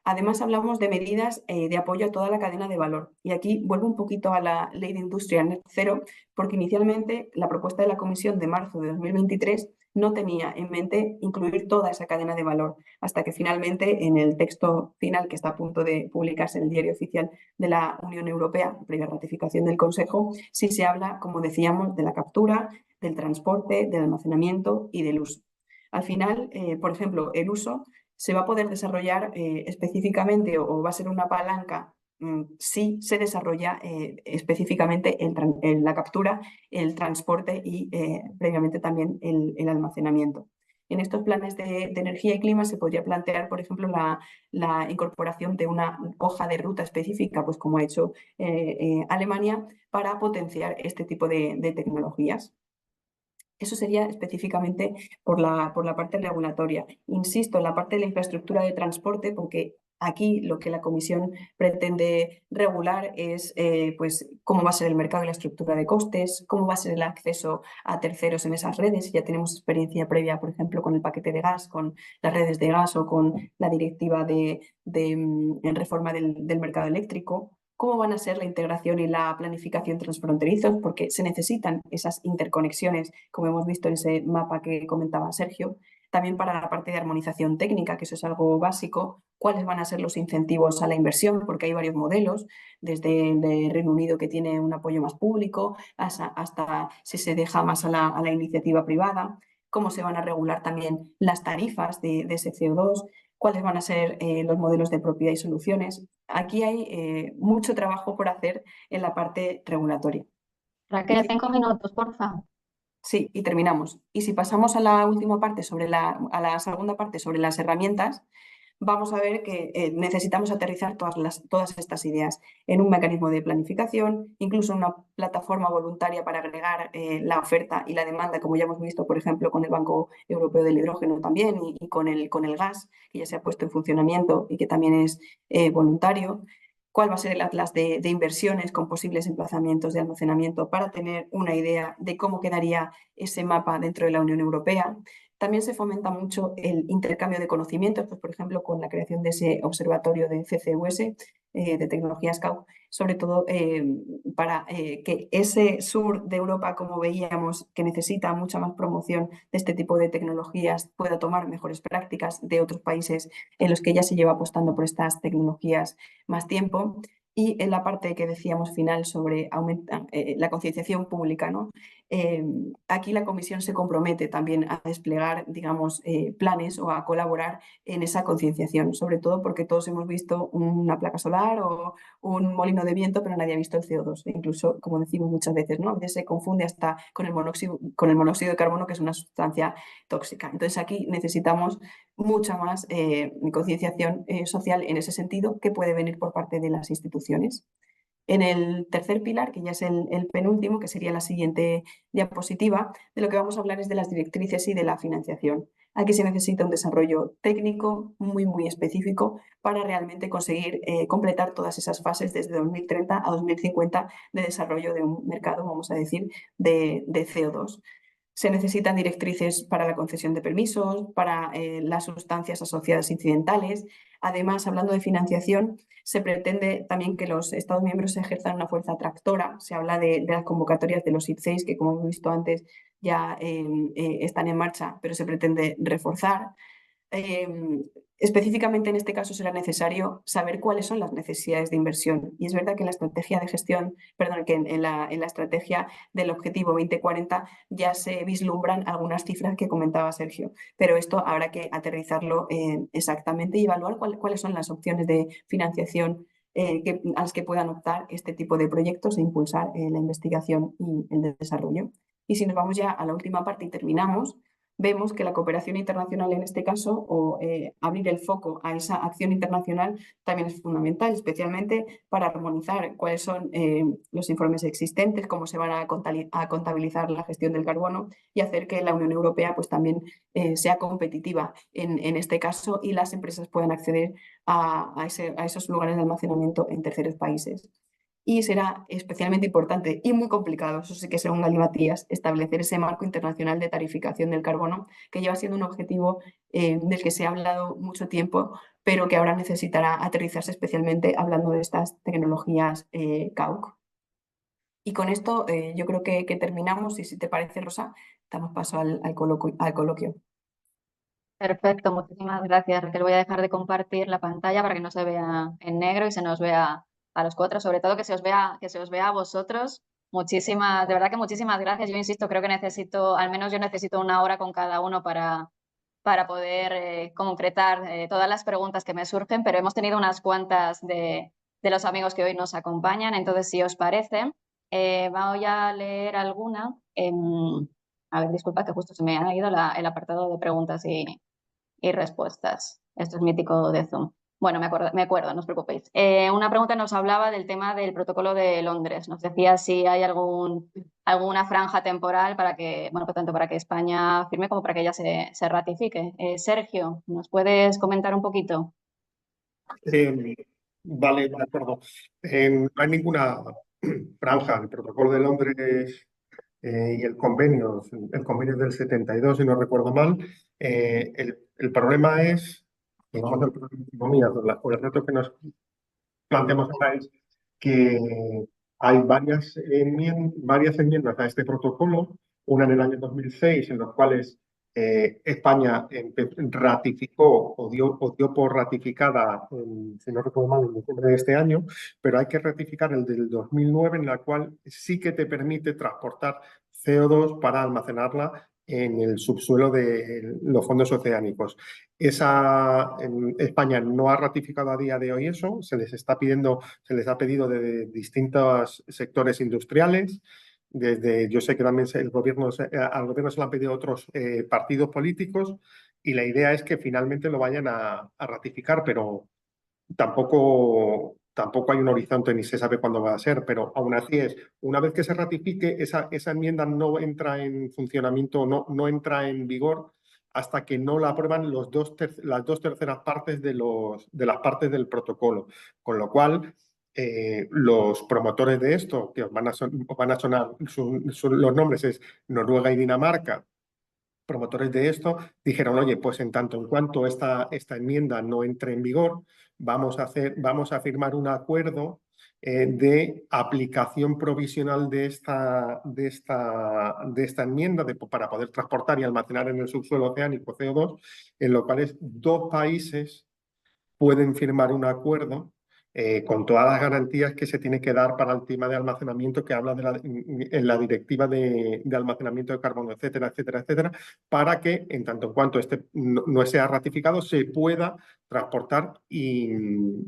Además, hablamos de medidas de apoyo a toda la cadena de valor. Y aquí vuelvo un poquito a la Ley de Industria Net Zero, porque inicialmente la propuesta de la Comisión de marzo de 2023 no tenía en mente incluir toda esa cadena de valor, hasta que finalmente en el texto final, que está a punto de publicarse en el Diario Oficial de la Unión Europea, previa ratificación del Consejo, sí se habla, como decíamos, de la captura, del transporte, del almacenamiento y del uso. Al final, por ejemplo, el uso se va a poder desarrollar específicamente o va a ser una palanca si se desarrolla específicamente la captura, el transporte y previamente también el almacenamiento. En estos planes de energía y clima se podría plantear, por ejemplo, la incorporación de una hoja de ruta específica, pues como ha hecho Alemania, para potenciar este tipo de tecnologías. Eso sería específicamente por la parte regulatoria. Insisto en la parte de la infraestructura de transporte, porque aquí lo que la Comisión pretende regular es pues, cómo va a ser el mercado y la estructura de costes, cómo va a ser el acceso a terceros en esas redes. Ya tenemos experiencia previa, por ejemplo, con el paquete de gas, con las redes de gas o con la directiva en reforma del mercado eléctrico. Cómo van a ser la integración y la planificación transfronterizos, porque se necesitan esas interconexiones, como hemos visto en ese mapa que comentaba Sergio. También para la parte de armonización técnica, que eso es algo básico, cuáles van a ser los incentivos a la inversión, porque hay varios modelos, desde el Reino Unido, que tiene un apoyo más público, hasta si se deja más a la iniciativa privada, cómo se van a regular también las tarifas de ese CO2, cuáles van a ser los modelos de propiedad y soluciones. Aquí hay mucho trabajo por hacer en la parte regulatoria. Raquel, 5 minutos, por favor. Sí, y terminamos. Y si pasamos a la última parte, a la segunda parte sobre las herramientas, vamos a ver que necesitamos aterrizar todas estas ideas en un mecanismo de planificación, incluso una plataforma voluntaria para agregar la oferta y la demanda, como ya hemos visto, por ejemplo, con el Banco Europeo del Hidrógeno también y con el gas, que ya se ha puesto en funcionamiento y que también es voluntario. Cuál va a ser el atlas de inversiones con posibles emplazamientos de almacenamiento para tener una idea de cómo quedaría ese mapa dentro de la Unión Europea. También se fomenta mucho el intercambio de conocimientos, pues, por ejemplo, con la creación de ese observatorio de CCUS, de tecnologías CAUC, sobre todo para que ese sur de Europa, como veíamos, que necesita mucha más promoción de este tipo de tecnologías, pueda tomar mejores prácticas de otros países en los que ya se lleva apostando por estas tecnologías más tiempo. Y en la parte que decíamos final sobre la concienciación pública, ¿no? Aquí la Comisión se compromete también a desplegar, digamos, planes o a colaborar en esa concienciación, sobre todo porque todos hemos visto una placa solar o un molino de viento, pero nadie ha visto el CO2. Incluso, como decimos muchas veces, ¿no? A veces se confunde hasta con el monóxido de carbono, que es una sustancia tóxica. Entonces aquí necesitamos mucha más concienciación social en ese sentido, que puede venir por parte de las instituciones. En el tercer pilar, que ya es el penúltimo, que sería la siguiente diapositiva, de lo que vamos a hablar es de las directrices y de la financiación. Aquí se necesita un desarrollo técnico muy específico para realmente conseguir completar todas esas fases desde 2030 a 2050 de desarrollo de un mercado, vamos a decir, de CO2. Se necesitan directrices para la concesión de permisos, para las sustancias asociadas incidentales. Además, hablando de financiación, se pretende también que los Estados miembros ejerzan una fuerza tractora. Se habla de las convocatorias de los IP6, que como hemos visto antes ya están en marcha, pero se pretende reforzar. Específicamente en este caso será necesario saber cuáles son las necesidades de inversión. Y es verdad que en la estrategia de gestión, perdón, que en la estrategia del objetivo 2040 ya se vislumbran algunas cifras que comentaba Sergio, pero esto habrá que aterrizarlo exactamente y evaluar cuáles son las opciones de financiación a las que puedan optar este tipo de proyectos e impulsar la investigación y el desarrollo. Y si nos vamos ya a la última parte y terminamos, vemos que la cooperación internacional en este caso, o abrir el foco a esa acción internacional, también es fundamental, especialmente para armonizar cuáles son los informes existentes, cómo se van a contabilizar la gestión del carbono y hacer que la Unión Europea pues, también sea competitiva en este caso y las empresas puedan acceder a esos lugares de almacenamiento en terceros países. Y será especialmente importante y muy complicado, eso sí que será un galimatías, establecer ese marco internacional de tarificación del carbono, que lleva siendo un objetivo del que se ha hablado mucho tiempo, pero que ahora necesitará aterrizarse, especialmente hablando de estas tecnologías CAUC. Y con esto yo creo que terminamos, y si te parece, Rosa, damos paso al coloquio. Perfecto, muchísimas gracias, Raquel. Voy a dejar de compartir la pantalla para que no se vea en negro y se nos vea a los cuatro, sobre todo que se os vea a vosotros. Muchísimas, de verdad que muchísimas gracias. Yo insisto, creo que al menos yo necesito una hora con cada uno para poder concretar todas las preguntas que me surgen, pero hemos tenido unas cuantas de los amigos que hoy nos acompañan. Entonces, si os parece, voy a leer alguna. A ver, disculpa que justo se me ha ido el apartado de preguntas y respuestas. Esto es mítico de Zoom. Bueno, me acuerdo, no os preocupéis. Una pregunta nos hablaba del tema del protocolo de Londres. Nos decía si hay alguna franja temporal para que, bueno, tanto para que España firme como para que ella se ratifique. Sergio, ¿nos puedes comentar un poquito? Vale, de acuerdo. No hay ninguna franja. El protocolo de Londres y el convenio del 72, si no recuerdo mal. El problema es, digamos, o el reto que nos planteamos ahora es que hay varias enmiendas a este protocolo, una en el año 2006, en los cuales España ratificó o dio por ratificada, si no recuerdo mal, en diciembre de este año, pero hay que ratificar el del 2009, en la cual sí que te permite transportar CO2 para almacenarla en el subsuelo de los fondos oceánicos. España no ha ratificado a día de hoy eso, se les ha pedido de distintos sectores industriales. Yo sé que también al gobierno se le han pedido otros partidos políticos, y la idea es que finalmente lo vayan a ratificar, pero tampoco hay un horizonte ni se sabe cuándo va a ser, pero aún así una vez que se ratifique, esa enmienda no entra en funcionamiento, no entra en vigor hasta que no la aprueban las dos terceras partes de las partes del protocolo. Con lo cual, los promotores de esto, que os van a sonar los nombres, es Noruega y Dinamarca. Promotores de esto dijeron: oye, pues en tanto en cuanto esta enmienda no entre en vigor, vamos a firmar un acuerdo de aplicación provisional de esta enmienda para poder transportar y almacenar en el subsuelo oceánico CO2, en lo cual dos países pueden firmar un acuerdo con todas las garantías que se tiene que dar para el tema de almacenamiento que habla en la directiva de almacenamiento de carbono, etcétera, etcétera, etcétera, para que en tanto en cuanto no sea ratificado se pueda transportar y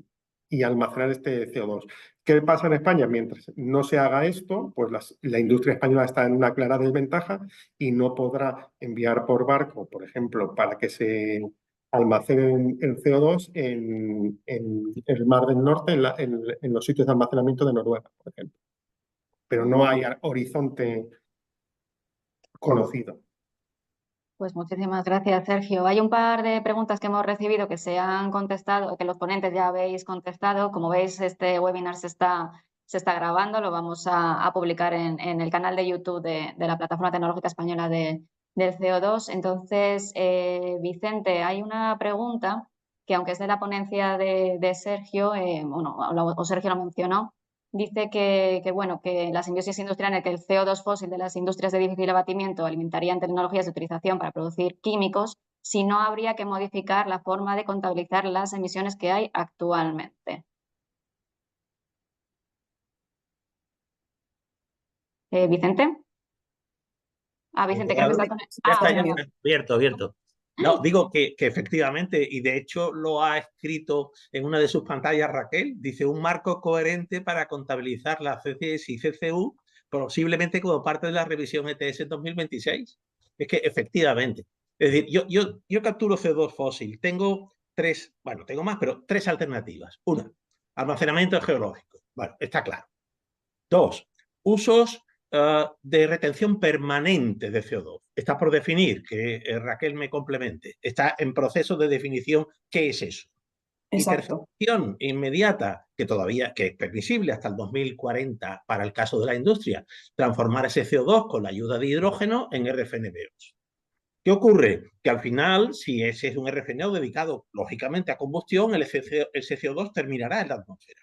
almacenar este CO2. ¿Qué pasa en España? Mientras no se haga esto, pues la industria española está en una clara desventaja y no podrá enviar por barco, por ejemplo, para que se almacenen el CO2 en el Mar del Norte, en los sitios de almacenamiento de Noruega, por ejemplo. Pero no hay horizonte conocido. Pues muchísimas gracias, Sergio. Hay un par de preguntas que hemos recibido que se han contestado, que los ponentes ya habéis contestado. Como veis, este webinar se está grabando, lo vamos a publicar en el canal de YouTube de la Plataforma Tecnológica Española del CO2. Entonces, Vicente, hay una pregunta que, aunque es de la ponencia de Sergio, o Sergio lo mencionó. Dice bueno, que la simbiosis industrial en la que el CO2 fósil de las industrias de difícil abatimiento alimentarían tecnologías de utilización para producir químicos, si no habría que modificar la forma de contabilizar las emisiones que hay actualmente. ¿Vicente? Vicente, creo que estás con... Abierto. No, digo que efectivamente, y de hecho lo ha escrito en una de sus pantallas Raquel, dice: un marco coherente para contabilizar la CCS y CCU, posiblemente como parte de la revisión ETS en 2026. Es que efectivamente, es decir, yo capturo CO2 fósil, tengo más, pero tres alternativas. Una, almacenamiento geológico. Bueno, está claro. Dos, usos de retención permanente de CO2. Está por definir, que Raquel me complemente. Está en proceso de definición qué es eso. Exacto. Y tercera opción inmediata, que es previsible hasta el 2040 para el caso de la industria, transformar ese CO2 con la ayuda de hidrógeno en RFNBOs. ¿Qué ocurre? Que al final, si ese es un RFNO dedicado, lógicamente, a combustión, ese CO2 terminará en la atmósfera.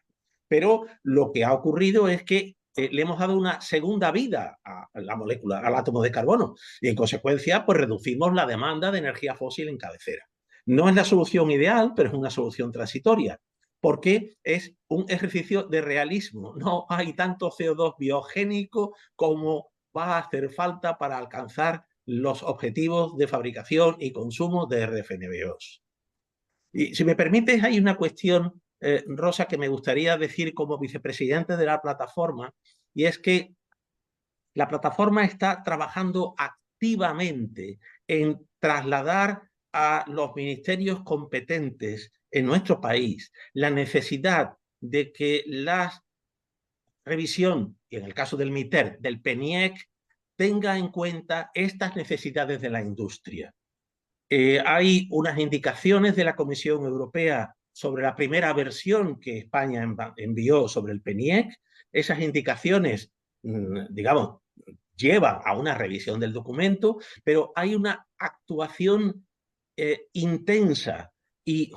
Pero lo que ha ocurrido es que le hemos dado una segunda vida a la molécula, al átomo de carbono, y en consecuencia, pues reducimos la demanda de energía fósil en cabecera. No es la solución ideal, pero es una solución transitoria, porque es un ejercicio de realismo. No hay tanto CO2 biogénico como va a hacer falta para alcanzar los objetivos de fabricación y consumo de RFNBOs. Y si me permites, hay una cuestión, Rosa, que me gustaría decir como vicepresidente de la plataforma, y es que la plataforma está trabajando activamente en trasladar a los ministerios competentes en nuestro país la necesidad de que la revisión, y en el caso del MITER, del PENIEC, tenga en cuenta estas necesidades de la industria. Hay unas indicaciones de la Comisión Europea sobre la primera versión que España envió sobre el PENIEC. Esas indicaciones, digamos, llevan a una revisión del documento, pero hay una actuación intensa y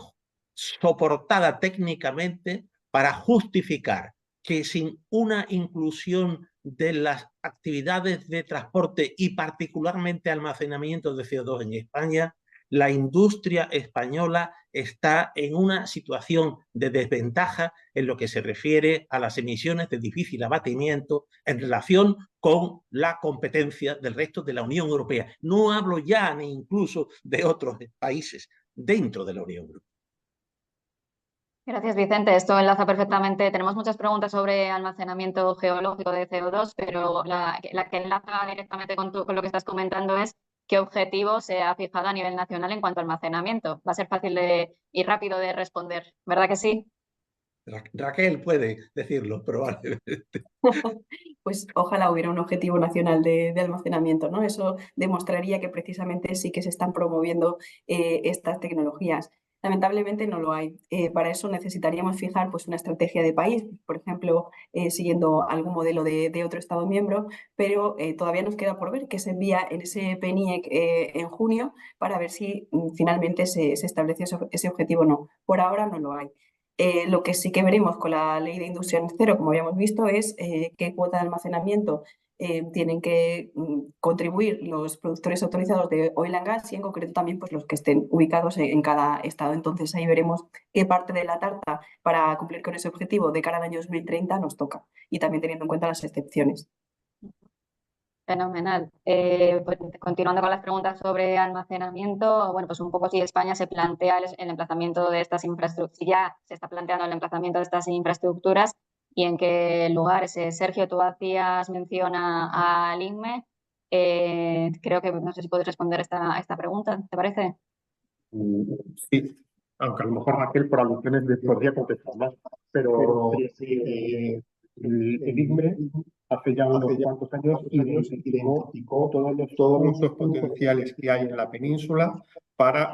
soportada técnicamente para justificar que sin una inclusión de las actividades de transporte y particularmente almacenamiento de CO2 en España, la industria española está en una situación de desventaja en lo que se refiere a las emisiones de difícil abatimiento en relación con la competencia del resto de la Unión Europea. No hablo ya ni incluso de otros países dentro de la Unión Europea. Gracias, Vicente. Esto enlaza perfectamente. Tenemos muchas preguntas sobre almacenamiento geológico de CO2, pero la que enlaza directamente con lo que estás comentando es qué objetivo se ha fijado a nivel nacional en cuanto a almacenamiento. Va a ser fácil y rápido de responder, ¿verdad que sí? Raquel puede decirlo, probablemente. Pues ojalá hubiera un objetivo nacional de almacenamiento, ¿no? Eso demostraría que precisamente sí que se están promoviendo estas tecnologías. Lamentablemente no lo hay. Para eso necesitaríamos fijar pues, una estrategia de país, por ejemplo, siguiendo algún modelo de otro Estado miembro, pero todavía nos queda por ver qué se envía en ese PENIEC en junio para ver si finalmente se establece ese objetivo o no. Por ahora no lo hay. Lo que sí que veremos con la ley de industria en cero, como habíamos visto, es qué cuota de almacenamiento tienen que contribuir los productores autorizados de oil and gas y en concreto también pues, los que estén ubicados en cada estado. Entonces ahí veremos qué parte de la tarta para cumplir con ese objetivo de cara al año 2030 nos toca y también teniendo en cuenta las excepciones. Fenomenal. Pues, continuando con las preguntas sobre almacenamiento, bueno, pues un poco si España se plantea el emplazamiento de estas infraestructuras, si ya se está planteando el emplazamiento de estas infraestructuras y en qué lugares. Sergio, tú hacías mención al INME. Creo que no sé si puedes responder esta pregunta, ¿te parece? Sí, aunque a lo mejor Raquel por alusiones podría contestar más, pero el IGME hace ya unos cuantos años identificó todos los puntos potenciales que hay en la península para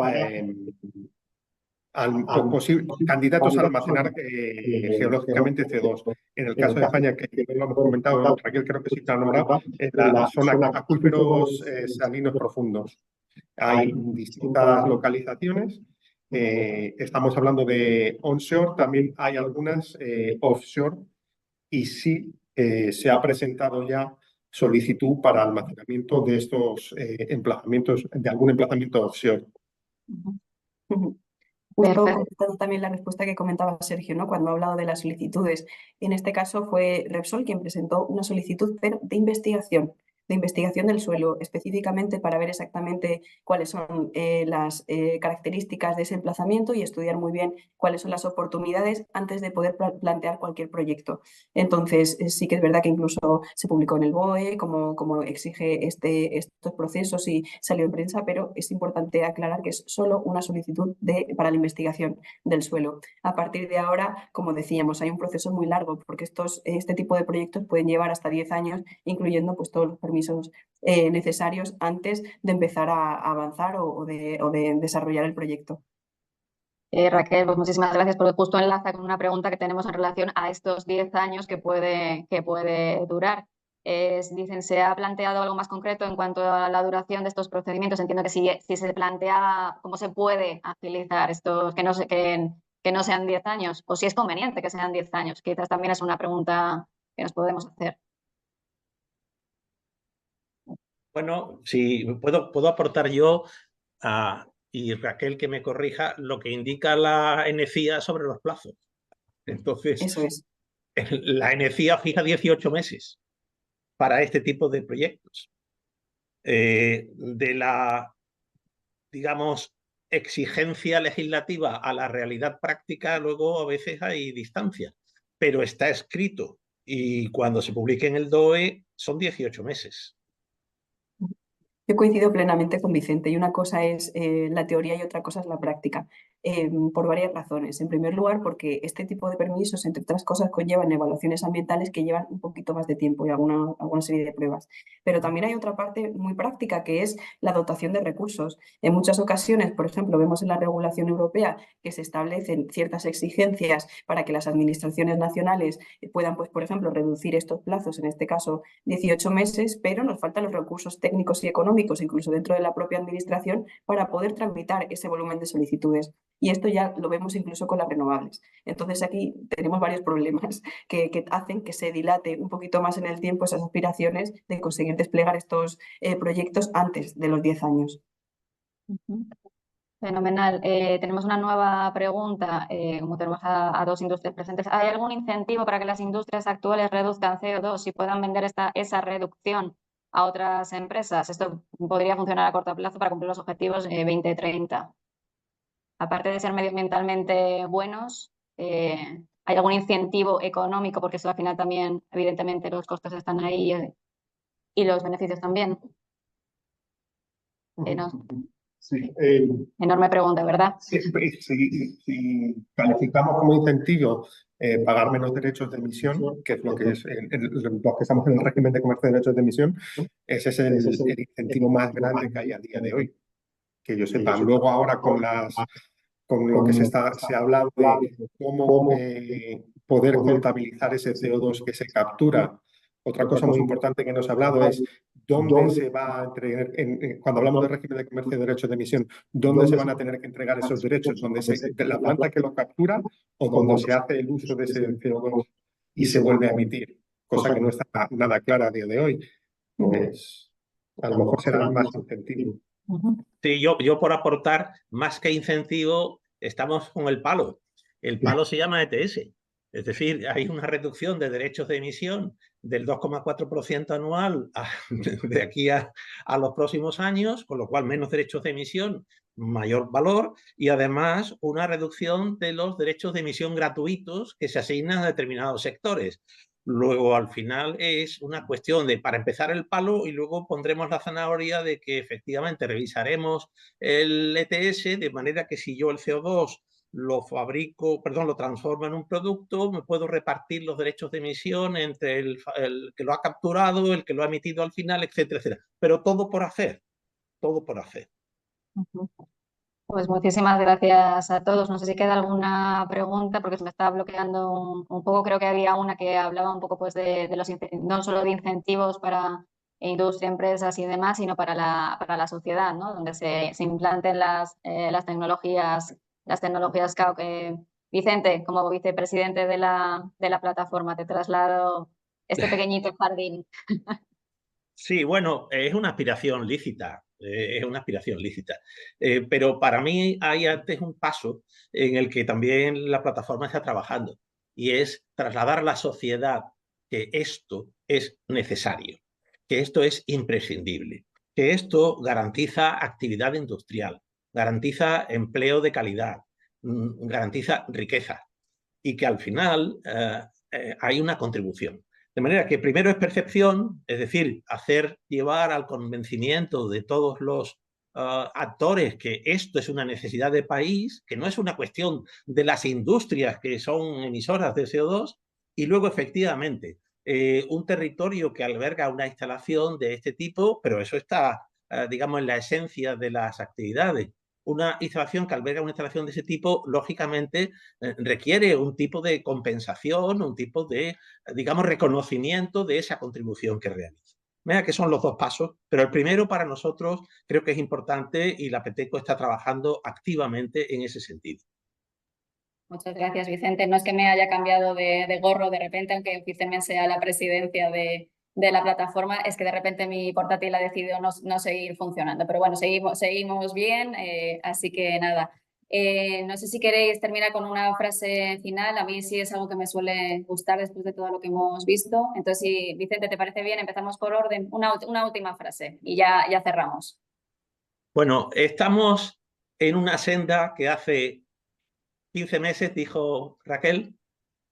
candidatos a almacenar geológicamente CO2. En el caso de España, que no lo hemos comentado, Raquel creo que sí te ha nombrado, es la zona acuíferos salinos profundos. Hay distintas localizaciones. Estamos hablando de onshore, también hay algunas offshore y sí se ha presentado ya solicitud para almacenamiento de estos emplazamientos, de algún emplazamiento offshore. Justo contestando también la respuesta que comentaba Sergio, ¿no? Cuando ha hablado de las solicitudes. En este caso fue Repsol quien presentó una solicitud de investigación del suelo, específicamente para ver exactamente cuáles son las características de ese emplazamiento y estudiar muy bien cuáles son las oportunidades antes de poder plantear cualquier proyecto. Entonces, sí que es verdad que incluso se publicó en el BOE, como exige estos procesos y salió en prensa, pero es importante aclarar que es solo una solicitud para la investigación del suelo. A partir de ahora, como decíamos, hay un proceso muy largo porque este tipo de proyectos pueden llevar hasta 10 años, incluyendo pues, todos los permisos necesarios antes de empezar a avanzar o de desarrollar el proyecto. Raquel, pues muchísimas gracias, porque justo enlaza con una pregunta que tenemos en relación a estos 10 años que puede durar. Dicen, ¿se ha planteado algo más concreto en cuanto a la duración de estos procedimientos? Entiendo que si se plantea cómo se puede agilizar estos, que no sean 10 años, o si es conveniente que sean 10 años. Quizás también es una pregunta que nos podemos hacer. Bueno, si puedo aportar yo y Raquel que me corrija lo que indica la ENECIA sobre los plazos. Entonces, eso es. La ENECIA fija 18 meses para este tipo de proyectos. De la, digamos, exigencia legislativa a la realidad práctica, luego a veces hay distancia, pero está escrito y cuando se publique en el DOE son 18 meses. Yo coincido plenamente con Vicente y una cosa es la teoría y otra cosa es la práctica, por varias razones. En primer lugar, porque este tipo de permisos, entre otras cosas, conllevan evaluaciones ambientales que llevan un poquito más de tiempo y alguna serie de pruebas. Pero también hay otra parte muy práctica que es la dotación de recursos. En muchas ocasiones, por ejemplo, vemos en la regulación europea que se establecen ciertas exigencias para que las administraciones nacionales puedan, pues, por ejemplo, reducir estos plazos, en este caso 18 meses, pero nos faltan los recursos técnicos y económicos, incluso dentro de la propia administración, para poder tramitar ese volumen de solicitudes. Y esto ya lo vemos incluso con las renovables. Entonces aquí tenemos varios problemas que hacen que se dilate un poquito más en el tiempo esas aspiraciones de conseguir desplegar estos proyectos antes de los 10 años. Fenomenal. Tenemos una nueva pregunta, como tenemos a dos industrias presentes. ¿Hay algún incentivo para que las industrias actuales reduzcan CO2 y puedan vender esa reducción a otras empresas? Esto podría funcionar a corto plazo para cumplir los objetivos 2030. Aparte de ser medioambientalmente buenos, ¿hay algún incentivo económico? Porque eso al final también, evidentemente, los costos están ahí y los beneficios también. Sí, Enorme pregunta, ¿verdad? si calificamos como incentivo pagar menos derechos de emisión, que es lo que es los que estamos en el régimen de comercio de derechos de emisión, ese es el incentivo más grande que hay a día de hoy. Que yo sepa, luego ahora con lo que se ha hablado de cómo poder contabilizar ese CO2 que se captura. Otra cosa muy importante que nos ha hablado es dónde se va a entregar, cuando hablamos de régimen de comercio de derechos de emisión, dónde se van a tener que entregar esos derechos, de la planta que lo captura o donde se hace el uso de ese CO2 y se vuelve a emitir, cosa que no está nada clara a día de hoy. Pues a lo mejor será más incentivo. Sí, yo por aportar, más que incentivo, estamos con el palo. El palo se llama ETS. Es decir, hay una reducción de derechos de emisión del 2,4% anual de aquí a los próximos años, con lo cual menos derechos de emisión, mayor valor, y además una reducción de los derechos de emisión gratuitos que se asignan a determinados sectores. Luego, al final, es una cuestión de, para empezar, el palo y luego pondremos la zanahoria de que efectivamente revisaremos el ETS de manera que si yo el CO2 lo transformo en un producto, me puedo repartir los derechos de emisión entre el que lo ha capturado, el que lo ha emitido al final, etcétera, etcétera. Pero todo por hacer, todo por hacer. Pues muchísimas gracias a todos. No sé si queda alguna pregunta porque se me estaba bloqueando un poco. Creo que había una que hablaba un poco pues de no solo de incentivos para industria, empresas y demás, sino para la sociedad, ¿no? Donde se implanten las tecnologías CAUC. Vicente, como vicepresidente de la plataforma, te traslado este pequeñito jardín. Sí, bueno, es una aspiración lícita, pero para mí hay antes un paso en el que también la plataforma está trabajando y es trasladar a la sociedad que esto es necesario, que esto es imprescindible, que esto garantiza actividad industrial, garantiza empleo de calidad, garantiza riqueza y que al final hay una contribución. De manera que primero es percepción, es decir, llevar al convencimiento de todos los actores que esto es una necesidad de país, que no es una cuestión de las industrias que son emisoras de CO2, y luego efectivamente un territorio que alberga una instalación de este tipo, pero eso está, digamos, en la esencia de las actividades. Una instalación que alberga una instalación de ese tipo, lógicamente, requiere un tipo de compensación, un tipo de, digamos, reconocimiento de esa contribución que realiza. Mira que son los dos pasos, pero el primero para nosotros creo que es importante y la Peteco está trabajando activamente en ese sentido. Muchas gracias, Vicente. No es que me haya cambiado de gorro de repente, aunque oficialmente sea la presidencia de la plataforma, es que de repente mi portátil ha decidido no seguir funcionando. Pero bueno, seguimos bien, así que nada. No sé si queréis terminar con una frase final. A mí sí es algo que me suele gustar después de todo lo que hemos visto. Entonces, si Vicente, ¿te parece bien? Empezamos por orden. Una última frase y ya cerramos. Bueno, estamos en una senda que hace 15 meses, dijo Raquel,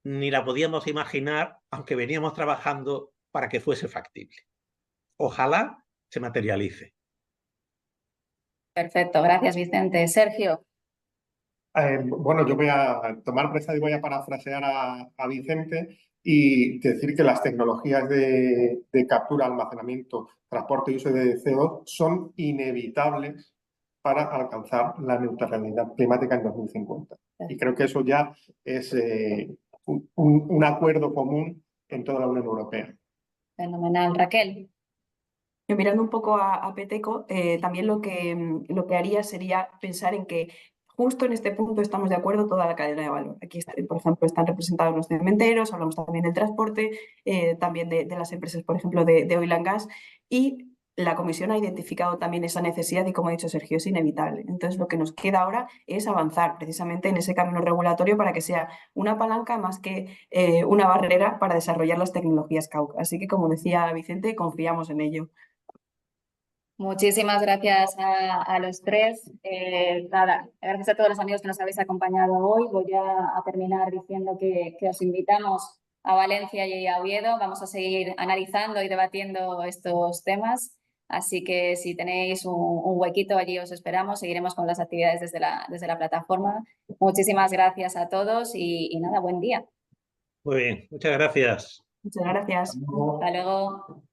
ni la podíamos imaginar, aunque veníamos trabajando para que fuese factible. Ojalá se materialice. Perfecto, gracias Vicente. Sergio. Bueno, yo voy a tomar presa y voy a parafrasear a Vicente y decir que las tecnologías de captura, almacenamiento, transporte y uso de CO2 son inevitables para alcanzar la neutralidad climática en 2050. Y creo que eso ya es un acuerdo común en toda la Unión Europea. Fenomenal. Raquel. Yo mirando un poco a Peteco, también lo que haría sería pensar en que justo en este punto estamos de acuerdo toda la cadena de valor. Aquí, por ejemplo, están representados los cementeros, hablamos también del transporte, también de las empresas, por ejemplo, de oil and gas, y la Comisión ha identificado también esa necesidad y, como ha dicho Sergio, es inevitable. Entonces, lo que nos queda ahora es avanzar precisamente en ese camino regulatorio para que sea una palanca más que una barrera para desarrollar las tecnologías CAUC. Así que, como decía Vicente, confiamos en ello. Muchísimas gracias a los tres. Nada, gracias a todos los amigos que nos habéis acompañado hoy. Voy a terminar diciendo que os invitamos a Valencia y a Oviedo. Vamos a seguir analizando y debatiendo estos temas. Así que si tenéis un huequito allí os esperamos. Seguiremos con las actividades desde la plataforma. Muchísimas gracias a todos y nada, buen día. Muy bien, muchas gracias. Muchas gracias. Hasta luego.